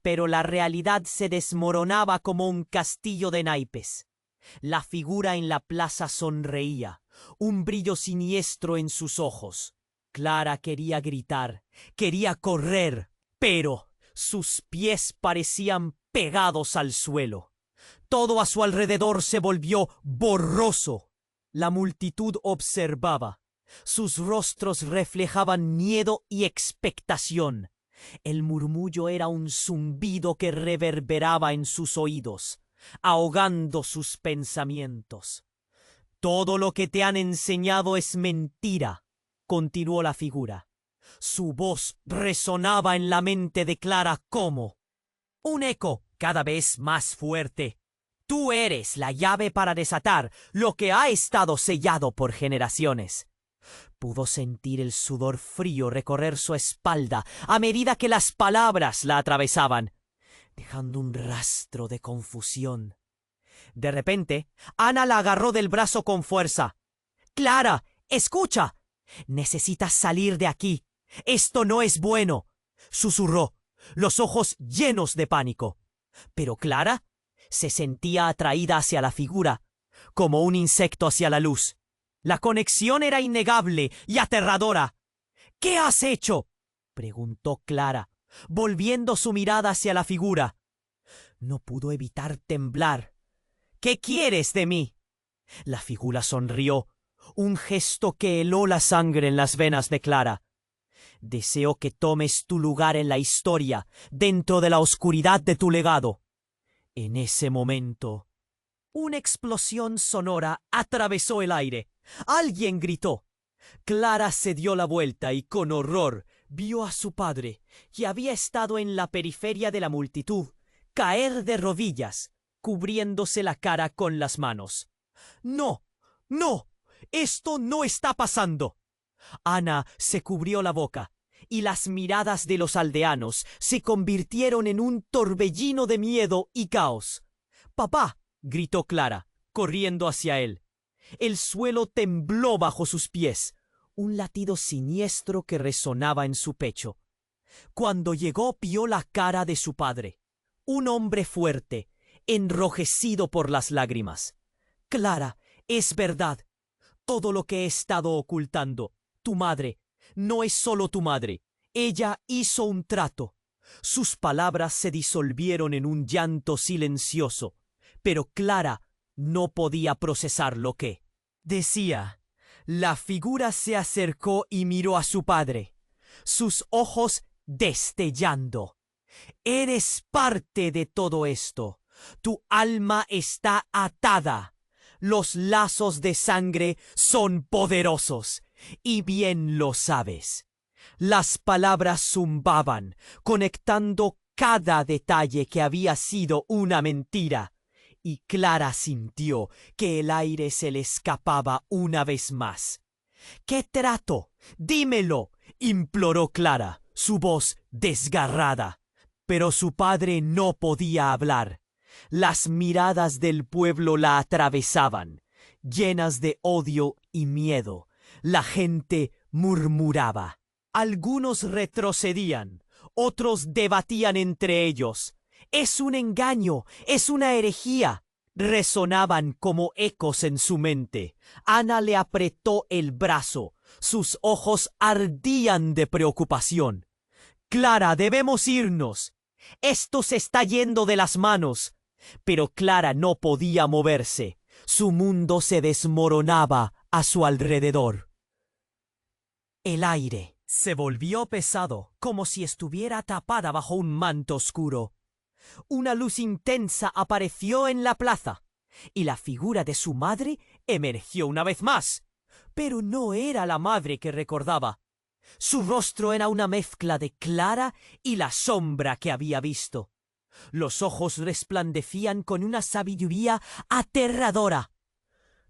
pero la realidad se desmoronaba como un castillo de naipes. La figura en la plaza sonreía, un brillo siniestro en sus ojos. Clara quería gritar, quería correr, pero sus pies parecían pegados al suelo. Todo a su alrededor se volvió borroso. La multitud observaba. Sus rostros reflejaban miedo y expectación. El murmullo era un zumbido que reverberaba en sus oídos, ahogando sus pensamientos. «Todo lo que te han enseñado es mentira», continuó la figura. Su voz resonaba en la mente de Clara como un eco cada vez más fuerte. «Tú eres la llave para desatar lo que ha estado sellado por generaciones». Pudo sentir el sudor frío recorrer su espalda a medida que las palabras la atravesaban, dejando un rastro de confusión. De repente, Ana la agarró del brazo con fuerza. «Clara, escucha. Necesitas salir de aquí. Esto no es bueno», susurró, los ojos llenos de pánico. Pero Clara se sentía atraída hacia la figura, como un insecto hacia la luz. La conexión era innegable y aterradora. «¿Qué has hecho?», preguntó Clara, volviendo su mirada hacia la figura. No pudo evitar temblar. «¿Qué quieres de mí?». La figura sonrió, un gesto que heló la sangre en las venas de Clara. «Deseo que tomes tu lugar en la historia, dentro de la oscuridad de tu legado». En ese momento, una explosión sonora atravesó el aire. Alguien gritó. Clara se dio la vuelta y con horror vio a su padre, que había estado en la periferia de la multitud, caer de rodillas, cubriéndose la cara con las manos. «No, no, esto no está pasando». Ana se cubrió la boca, y las miradas de los aldeanos se convirtieron en un torbellino de miedo y caos. «¡Papá!», gritó Clara, corriendo hacia él. El suelo tembló bajo sus pies, un latido siniestro que resonaba en su pecho. Cuando llegó, vio la cara de su padre, un hombre fuerte, enrojecido por las lágrimas. «Clara, es verdad. Todo lo que he estado ocultando. Tu madre no es solo tu madre. Ella hizo un trato». Sus palabras se disolvieron en un llanto silencioso, pero Clara no podía procesar lo que decía. La figura se acercó y miró a su padre, sus ojos destellando. «Eres parte de todo esto. Tu alma está atada. Los lazos de sangre son poderosos, y bien lo sabes». Las palabras zumbaban, conectando cada detalle que había sido una mentira, y Clara sintió que el aire se le escapaba una vez más. «¿Qué trato? Dímelo», imploró Clara, su voz desgarrada. Pero su padre no podía hablar. Las miradas del pueblo la atravesaban, llenas de odio y miedo. La gente murmuraba. Algunos retrocedían, otros debatían entre ellos. «Es un engaño, es una herejía», resonaban como ecos en su mente. Ana le apretó el brazo, sus ojos ardían de preocupación. «Clara, debemos irnos. Esto se está yendo de las manos». Pero Clara no podía moverse. Su mundo se desmoronaba a su alrededor. El aire se volvió pesado, como si estuviera tapada bajo un manto oscuro. Una luz intensa apareció en la plaza, y la figura de su madre emergió una vez más. Pero no era la madre que recordaba. Su rostro era una mezcla de Clara y la sombra que había visto. Los ojos resplandecían con una sabiduría aterradora.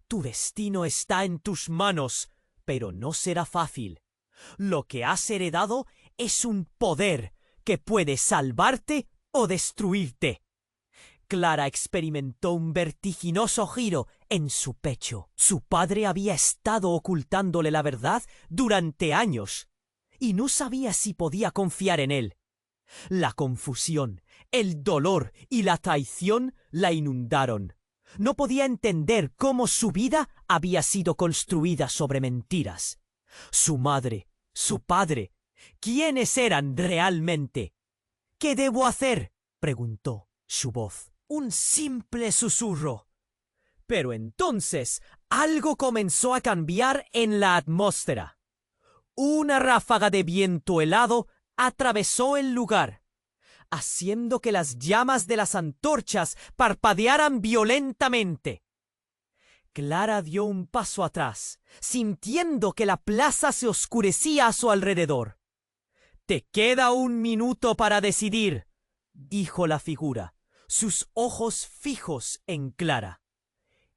Tu destino está en tus manos, pero no será fácil. Lo que has heredado es un poder que puede salvarte o destruirte. Clara experimentó un vertiginoso giro en su pecho. Su padre había estado ocultándole la verdad durante años, y no sabía si podía confiar en él. La confusión, el dolor y la traición la inundaron. No podía entender cómo su vida había sido construida sobre mentiras. Su madre, su padre, ¿quiénes eran realmente? ¿Qué debo hacer?, preguntó su voz. Un simple susurro. Pero entonces algo comenzó a cambiar en la atmósfera. Una ráfaga de viento helado atravesó el lugar, haciendo que las llamas de las antorchas parpadearan violentamente. Clara dio un paso atrás, sintiendo que la plaza se oscurecía a su alrededor. «Te queda 1 minuto para decidir», dijo la figura, sus ojos fijos en Clara.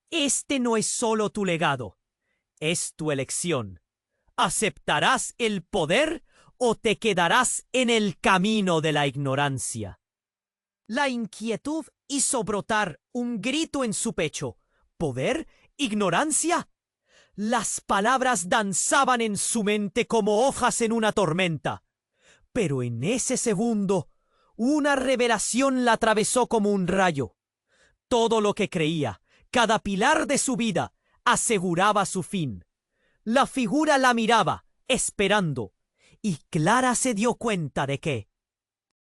«Este no es solo tu legado, es tu elección. ¿Aceptarás el poder o te quedarás en el camino de la ignorancia?» La inquietud hizo brotar un grito en su pecho. ¿Poder? ¿Ignorancia? Las palabras danzaban en su mente como hojas en una tormenta. Pero en ese segundo, una revelación la atravesó como un rayo. Todo lo que creía, cada pilar de su vida, aseguraba su fin. La figura la miraba, esperando, y Clara se dio cuenta de que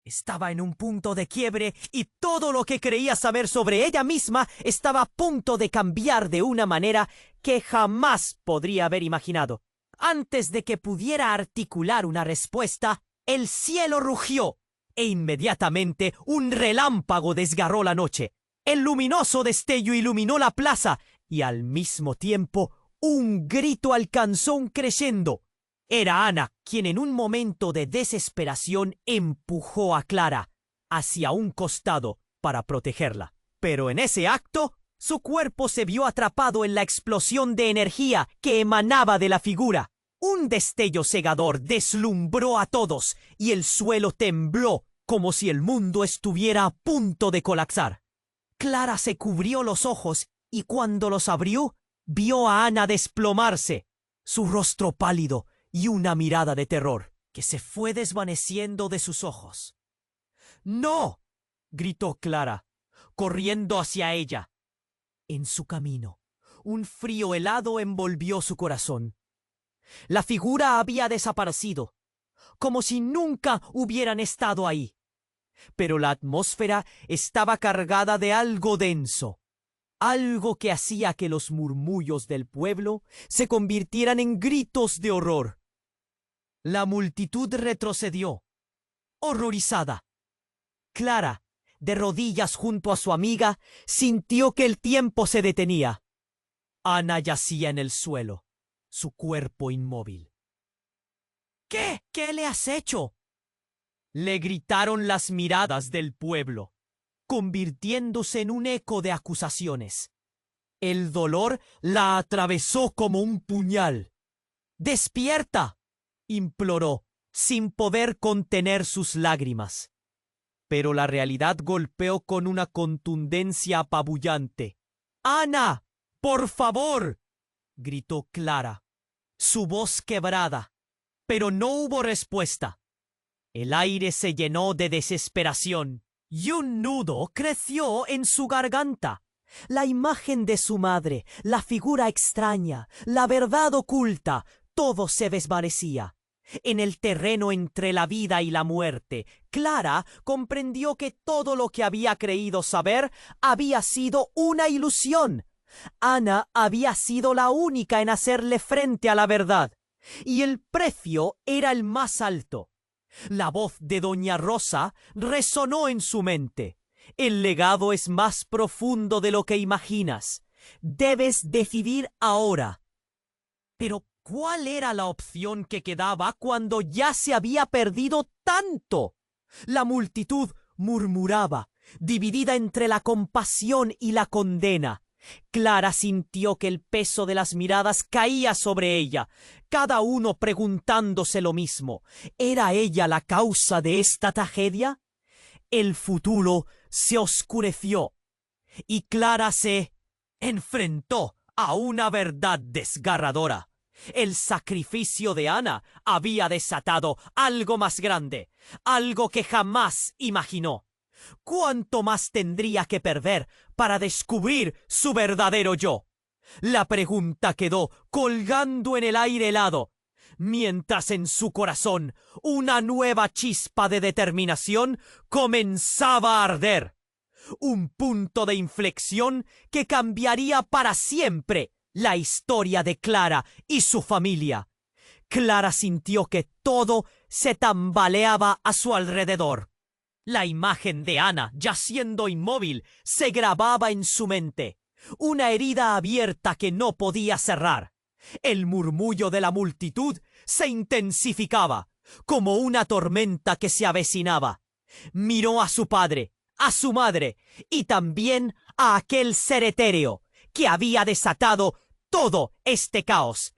estaba en un punto de quiebre y todo lo que creía saber sobre ella misma estaba a punto de cambiar de una manera que jamás podría haber imaginado. Antes de que pudiera articular una respuesta, el cielo rugió e inmediatamente un relámpago desgarró la noche. El luminoso destello iluminó la plaza y al mismo tiempo un grito alcanzó un crescendo. Era Ana quien en un momento de desesperación empujó a Clara hacia un costado para protegerla. Pero en ese acto, su cuerpo se vio atrapado en la explosión de energía que emanaba de la figura. Un destello cegador deslumbró a todos y el suelo tembló como si el mundo estuviera a punto de colapsar. Clara se cubrió los ojos y cuando los abrió, vio a Ana desplomarse, su rostro pálido y una mirada de terror que se fue desvaneciendo de sus ojos. «¡No!», gritó Clara, corriendo hacia ella. En su camino, un frío helado envolvió su corazón. La figura había desaparecido, como si nunca hubieran estado ahí. Pero la atmósfera estaba cargada de algo denso, algo que hacía que los murmullos del pueblo se convirtieran en gritos de horror. La multitud retrocedió, horrorizada. Clara, de rodillas junto a su amiga, sintió que el tiempo se detenía. Ana yacía en el suelo, su cuerpo inmóvil. «¿Qué? ¿Qué le has hecho?», le gritaron las miradas del pueblo, convirtiéndose en un eco de acusaciones. El dolor la atravesó como un puñal. «¡Despierta!», imploró, sin poder contener sus lágrimas. Pero la realidad golpeó con una contundencia apabullante. «¡Ana! ¡Por favor!», gritó Clara, su voz quebrada, pero no hubo respuesta. El aire se llenó de desesperación y un nudo creció en su garganta. La imagen de su madre, la figura extraña, la verdad oculta, todo se desvanecía. En el terreno entre la vida y la muerte, Clara comprendió que todo lo que había creído saber había sido una ilusión. Ana había sido la única en hacerle frente a la verdad. y el precio era el más alto. La voz de doña Rosa resonó en su mente. El legado es más profundo de lo que imaginas. Debes decidir ahora. Pero, ¿cuál era la opción que quedaba cuando ya se había perdido tanto? La multitud murmuraba, dividida entre la compasión y la condena. Clara sintió que el peso de las miradas caía sobre ella, cada uno preguntándose lo mismo. ¿Era ella la causa de esta tragedia? El futuro se oscureció y Clara se enfrentó a una verdad desgarradora. El sacrificio de Ana había desatado algo más grande, algo que jamás imaginó. ¿Cuánto más tendría que perder para descubrir su verdadero yo? La pregunta quedó colgando en el aire helado, mientras en su corazón una nueva chispa de determinación comenzaba a arder. Un punto de inflexión que cambiaría para siempre la historia de Clara y su familia. Clara sintió que todo se tambaleaba a su alrededor. La imagen de Ana, yaciendo inmóvil, se grababa en su mente. Una herida abierta que no podía cerrar. El murmullo de la multitud se intensificaba, como una tormenta que se avecinaba. Miró a su padre, a su madre y también a aquel ser etéreo que había desatado todo este caos.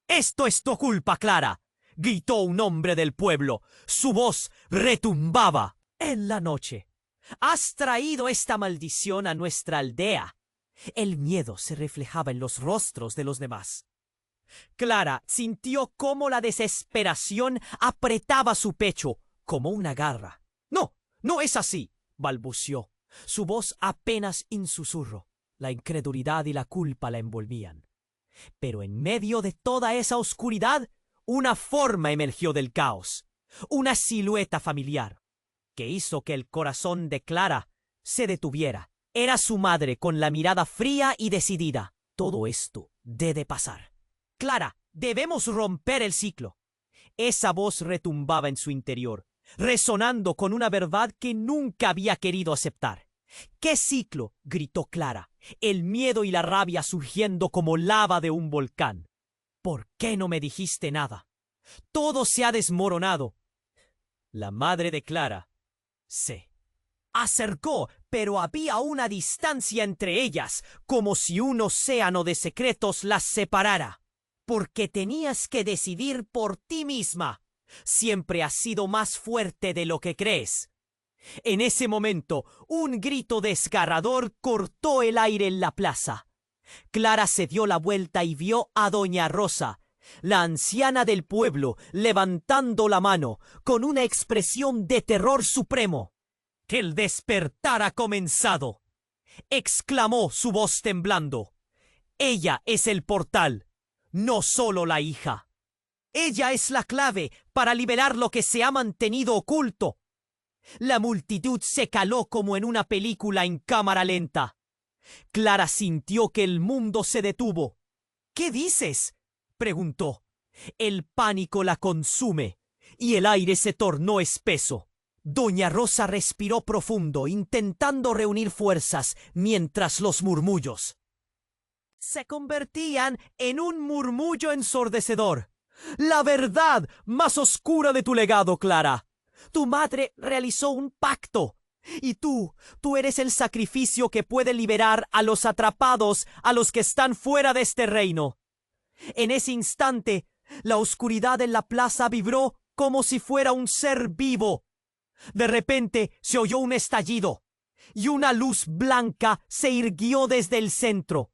«Esto es tu culpa, Clara», gritó un hombre del pueblo. Su voz retumbaba en la noche. «Has traído esta maldición a nuestra aldea». El miedo se reflejaba en los rostros de los demás. Clara sintió cómo la desesperación apretaba su pecho como una garra. «No, no es así», balbució. Su voz apenas un susurro. La incredulidad y la culpa la envolvían. Pero en medio de toda esa oscuridad, una forma emergió del caos. Una silueta familiar que hizo que el corazón de Clara se detuviera. Era su madre con la mirada fría y decidida. «Todo esto debe pasar. Clara, debemos romper el ciclo». Esa voz retumbaba en su interior, resonando con una verdad que nunca había querido aceptar. «¿Qué ciclo?», gritó Clara, el miedo y la rabia surgiendo como lava de un volcán. «¿Por qué no me dijiste nada? Todo se ha desmoronado». La madre de Clara se acercó, pero había una distancia entre ellas, como si un océano de secretos las separara. «Porque tenías que decidir por ti misma. Siempre has sido más fuerte de lo que crees». En ese momento, un grito desgarrador cortó el aire en la plaza. Clara se dio la vuelta y vio a doña Rosa, la anciana del pueblo, levantando la mano, con una expresión de terror supremo. «El despertar ha comenzado», exclamó su voz temblando. «Ella es el portal, no solo la hija. Ella es la clave para liberar lo que se ha mantenido oculto». La multitud se caló como en una película en cámara lenta. Clara sintió que el mundo se detuvo. «¿Qué dices?», preguntó. El pánico la consume y el aire se tornó espeso. Doña Rosa respiró profundo, intentando reunir fuerzas, mientras los murmullos se convertían en un murmullo ensordecedor. «La verdad más oscura de tu legado, Clara. Tu madre realizó un pacto. Y tú eres el sacrificio que puede liberar a los atrapados, a los que están fuera de este reino». En ese instante, la oscuridad en la plaza vibró como si fuera un ser vivo. De repente se oyó un estallido, y una luz blanca se irguió desde el centro,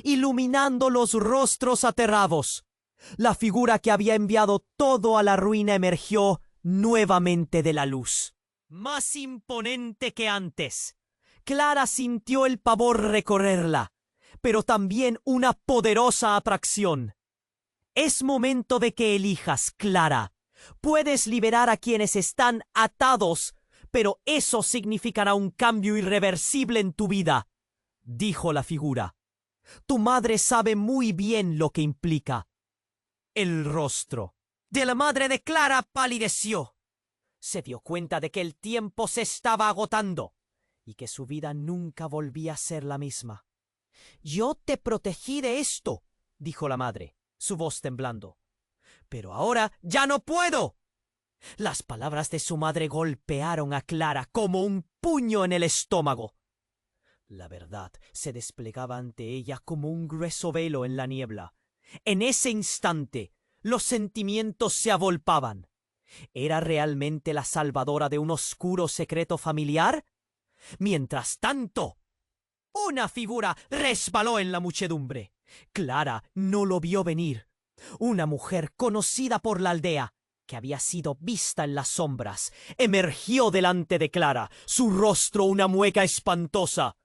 iluminando los rostros aterrados. La figura que había enviado todo a la ruina emergió nuevamente de la luz, más imponente que antes. Clara sintió el pavor recorrerla, pero también una poderosa atracción. «Es momento de que elijas, Clara. Puedes liberar a quienes están atados, pero eso significará un cambio irreversible en tu vida», dijo la figura. «Tu madre sabe muy bien lo que implica». El rostro de la madre de Clara palideció. Se dio cuenta de que el tiempo se estaba agotando y que su vida nunca volvía a ser la misma. «Yo te protegí de esto», dijo la madre, su voz temblando. «Pero ahora ya no puedo». Las palabras de su madre golpearon a Clara como un puño en el estómago. La verdad se desplegaba ante ella como un grueso velo en la niebla. En ese instante, los sentimientos se avolpaban. ¿Era realmente la salvadora de un oscuro secreto familiar? Mientras tanto, una figura resbaló en la muchedumbre. Clara no lo vio venir. Una mujer conocida por la aldea, que había sido vista en las sombras, emergió delante de Clara, su rostro una mueca espantosa.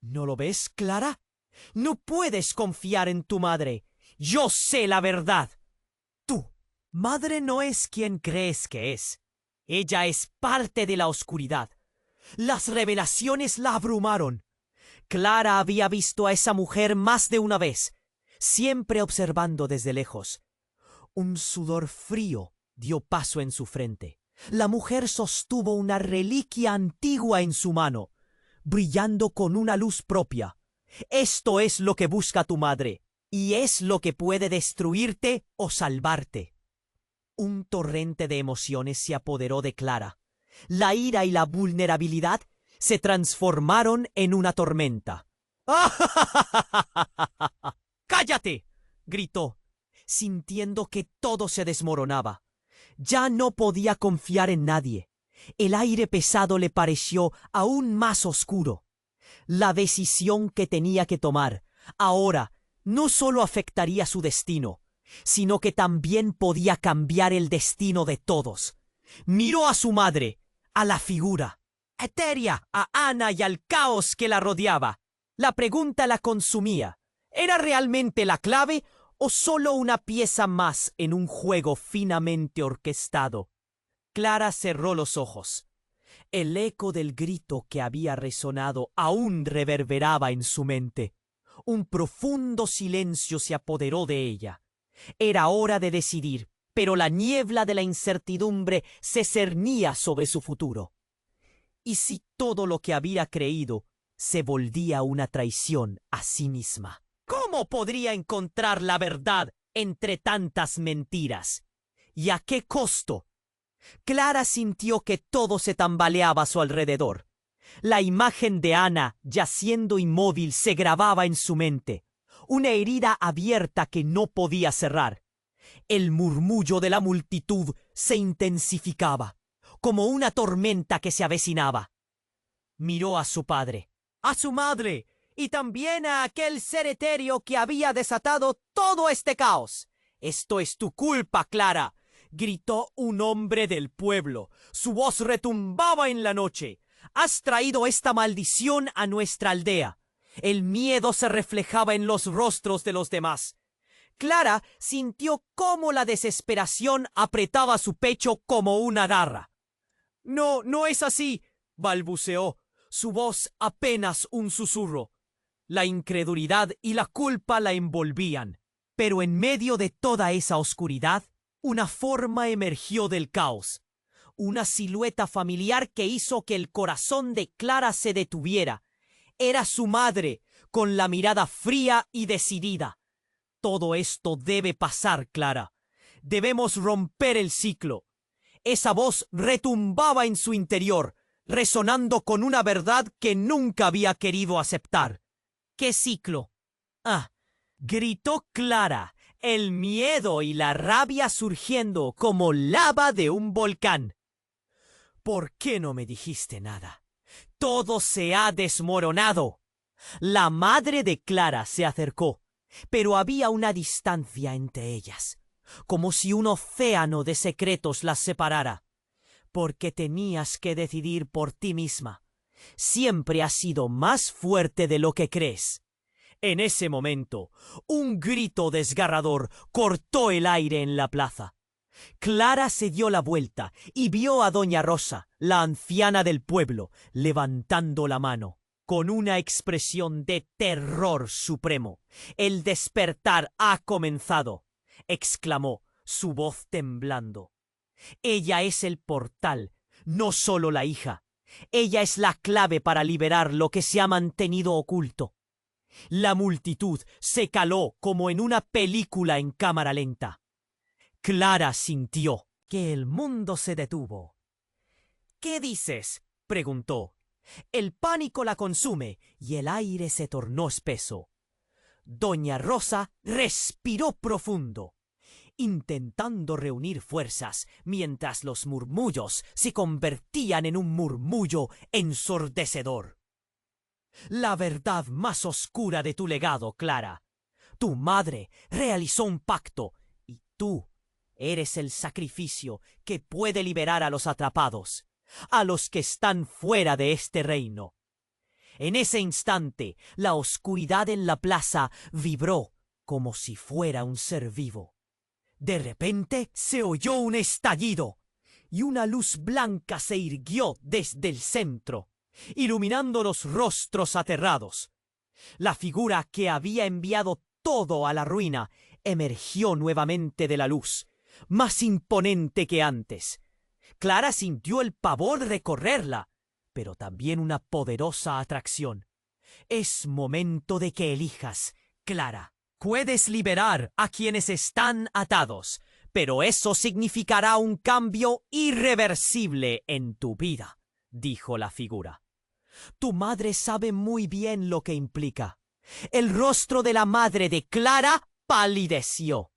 ¿No lo ves, Clara? No puedes confiar en tu madre. Yo sé la verdad. Tu madre no es quien crees que es. Ella es parte de la oscuridad. Las revelaciones la abrumaron. Clara había visto a esa mujer más de una vez, siempre observando desde lejos. Un sudor frío dio paso en su frente. La mujer sostuvo una reliquia antigua en su mano, brillando con una luz propia. Esto es lo que busca tu madre, y es lo que puede destruirte o salvarte. Un torrente de emociones se apoderó de Clara. La ira y la vulnerabilidad se transformaron en una tormenta. «¡Cállate!», gritó, sintiendo que todo se desmoronaba. Ya no podía confiar en nadie. El aire pesado le pareció aún más oscuro. La decisión que tenía que tomar ahora no solo afectaría su destino, sino que también podía cambiar el destino de todos. Miró a su madre, a la figura etérea, a Ana y al caos que la rodeaba. La pregunta la consumía. ¿Era realmente la clave o solo una pieza más en un juego finamente orquestado? Clara cerró los ojos. El eco del grito que había resonado aún reverberaba en su mente. Un profundo silencio se apoderó de ella. Era hora de decidir, pero la niebla de la incertidumbre se cernía sobre su futuro. ¿Y si todo lo que había creído se volvía una traición a sí misma? ¿Cómo podría encontrar la verdad entre tantas mentiras? ¿Y a qué costo? Clara sintió que todo se tambaleaba a su alrededor. La imagen de Ana yaciendo inmóvil se grababa en su mente, una herida abierta que no podía cerrar. El murmullo de la multitud se intensificaba, como una tormenta que se avecinaba. Miró a su padre, a su madre, y también a aquel ser etéreo que había desatado todo este caos. «Esto es tu culpa, Clara», gritó un hombre del pueblo. Su voz retumbaba en la noche. «Has traído esta maldición a nuestra aldea». El miedo se reflejaba en los rostros de los demás. Clara sintió cómo la desesperación apretaba su pecho como una garra. «No, no es así», balbuceó, su voz apenas un susurro. La incredulidad y la culpa la envolvían. Pero en medio de toda esa oscuridad, una forma emergió del caos. Una silueta familiar que hizo que el corazón de Clara se detuviera. Era su madre, con la mirada fría y decidida. «Todo esto debe pasar, Clara. Debemos romper el ciclo». Esa voz retumbaba en su interior, resonando con una verdad que nunca había querido aceptar. «¿Qué ciclo?» Gritó Clara, el miedo y la rabia surgiendo como lava de un volcán. «¿Por qué no me dijiste nada? Todo se ha desmoronado». La madre de Clara se acercó, pero había una distancia entre ellas, como si un océano de secretos las separara. «Porque tenías que decidir por ti misma. Siempre has sido más fuerte de lo que crees». En ese momento, un grito desgarrador cortó el aire en la plaza. Clara se dio la vuelta y vio a doña Rosa, la anciana del pueblo, levantando la mano, con una expresión de terror supremo. «El despertar ha comenzado». exclamó, su voz temblando. Ella es el portal, no solo la hija. Ella es la clave para liberar lo que se ha mantenido oculto. La multitud se caló como en una película en cámara lenta. Clara sintió que el mundo se detuvo. ¿Qué dices?, preguntó. El pánico la consume y el aire se tornó espeso. Doña Rosa respiró profundo, intentando reunir fuerzas mientras los murmullos se convertían en un murmullo ensordecedor. La verdad más oscura de tu legado, Clara. Tu madre realizó un pacto y tú eres el sacrificio que puede liberar a los atrapados, a los que están fuera de este reino. En ese instante, la oscuridad en la plaza vibró como si fuera un ser vivo. De repente se oyó un estallido y una luz blanca se irguió desde el centro, iluminando los rostros aterrados. La figura que había enviado todo a la ruina emergió nuevamente de la luz, más imponente que antes. Clara sintió el pavor de recorrerla, pero también una poderosa atracción. Es momento de que elijas, Clara. Puedes liberar a quienes están atados, pero eso significará un cambio irreversible en tu vida, dijo la figura. Tu madre sabe muy bien lo que implica. El rostro de la madre de Clara palideció.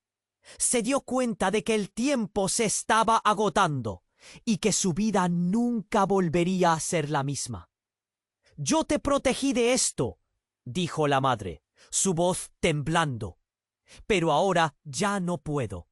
Se dio cuenta de que el tiempo se estaba agotando y que su vida nunca volvería a ser la misma. Yo te protegí de esto, dijo la madre, su voz temblando. Pero ahora ya no puedo.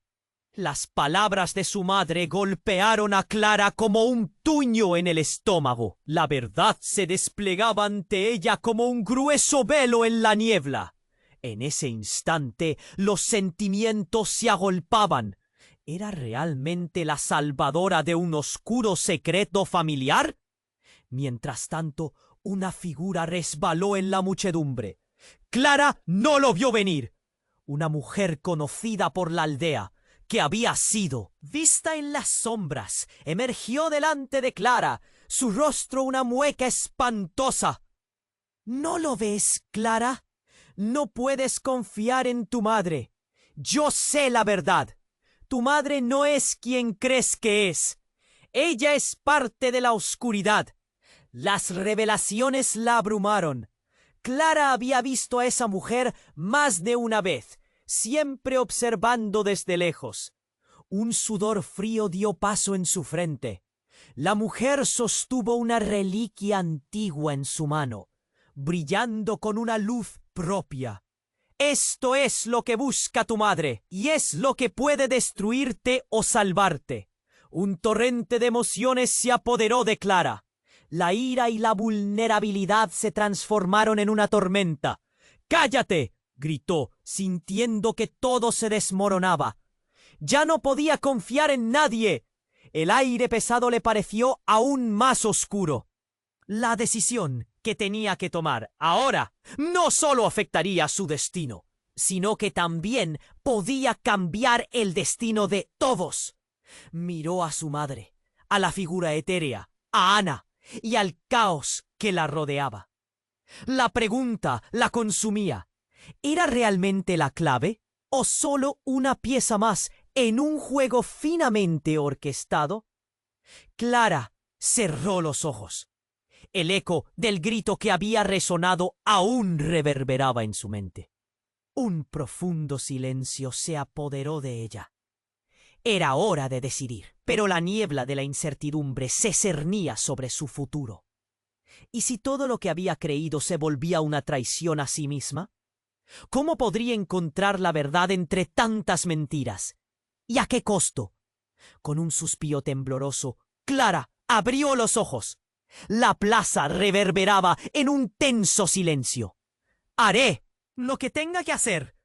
Las palabras de su madre golpearon a Clara como un tuño en el estómago. La verdad se desplegaba ante ella como un grueso velo en la niebla. En ese instante los sentimientos se agolpaban. ¿Era realmente la salvadora de un oscuro secreto familiar? Mientras tanto, una figura resbaló en la muchedumbre. Clara no lo vio venir. Una mujer conocida por la aldea, que había sido vista en las sombras, emergió delante de Clara, su rostro una mueca espantosa. ¿No lo ves, Clara? No puedes confiar en tu madre. Yo sé la verdad. Tu madre no es quien crees que es. Ella es parte de la oscuridad. Las revelaciones la abrumaron. Clara había visto a esa mujer más de una vez, siempre observando desde lejos. Un sudor frío dio paso en su frente. La mujer sostuvo una reliquia antigua en su mano, brillando con una luz propia. Esto es lo que busca tu madre, y es lo que puede destruirte o salvarte. Un torrente de emociones se apoderó de Clara. La ira y la vulnerabilidad se transformaron en una tormenta. ¡Cállate!, gritó, sintiendo que todo se desmoronaba. Ya no podía confiar en nadie. El aire pesado le pareció aún más oscuro. La decisión que tenía que tomar ahora no solo afectaría su destino, sino que también podía cambiar el destino de todos. Miró a su madre, a la figura etérea, a Ana y al caos que la rodeaba. La pregunta la consumía. ¿Era realmente la clave o solo una pieza más en un juego finamente orquestado? Clara cerró los ojos. El eco del grito que había resonado aún reverberaba en su mente. Un profundo silencio se apoderó de ella. Era hora de decidir, pero la niebla de la incertidumbre se cernía sobre su futuro. ¿Y si todo lo que había creído se volvía una traición a sí misma? ¿Cómo podría encontrar la verdad entre tantas mentiras? ¿Y a qué costo? Con un suspiro tembloroso, Clara abrió los ojos. La plaza reverberaba en un tenso silencio. «Haré lo que tenga que hacer»,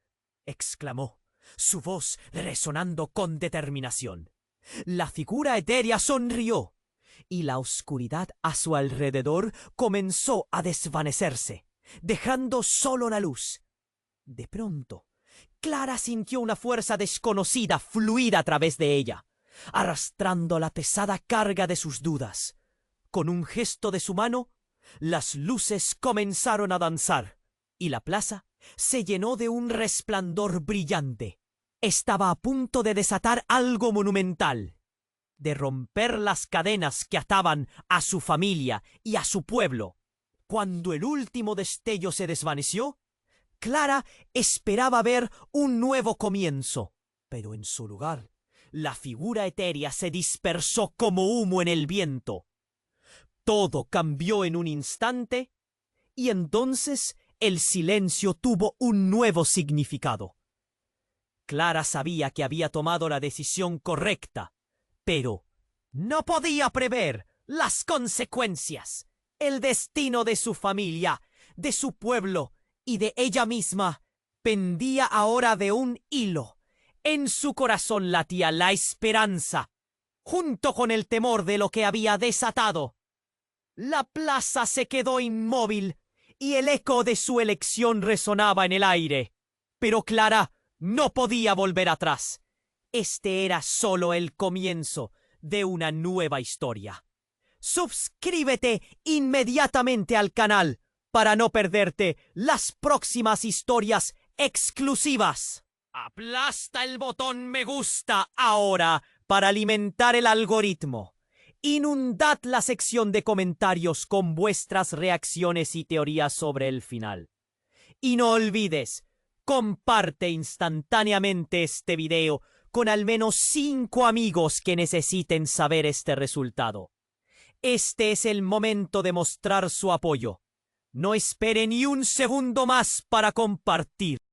exclamó, su voz resonando con determinación. La figura etérea sonrió, y la oscuridad a su alrededor comenzó a desvanecerse, dejando solo la luz. De pronto, Clara sintió una fuerza desconocida fluir a través de ella, arrastrando la pesada carga de sus dudas. Con un gesto de su mano, las luces comenzaron a danzar, y la plaza se llenó de un resplandor brillante. Estaba a punto de desatar algo monumental, de romper las cadenas que ataban a su familia y a su pueblo. Cuando el último destello se desvaneció, Clara esperaba ver un nuevo comienzo, pero en su lugar, la figura etérea se dispersó como humo en el viento. Todo cambió en un instante, y entonces el silencio tuvo un nuevo significado. Clara sabía que había tomado la decisión correcta, pero no podía prever las consecuencias. El destino de su familia, de su pueblo y de ella misma pendía ahora de un hilo. En su corazón latía la esperanza, junto con el temor de lo que había desatado. La plaza se quedó inmóvil y el eco de su elección resonaba en el aire. Pero Clara no podía volver atrás. Este era solo el comienzo de una nueva historia. Suscríbete inmediatamente al canal para no perderte las próximas historias exclusivas. Aplasta el botón me gusta ahora para alimentar el algoritmo. Inundad la sección de comentarios con vuestras reacciones y teorías sobre el final. Y no olvides, comparte instantáneamente este video con al menos 5 amigos que necesiten saber este resultado. Este es el momento de mostrar su apoyo. No espere ni un segundo más para compartir.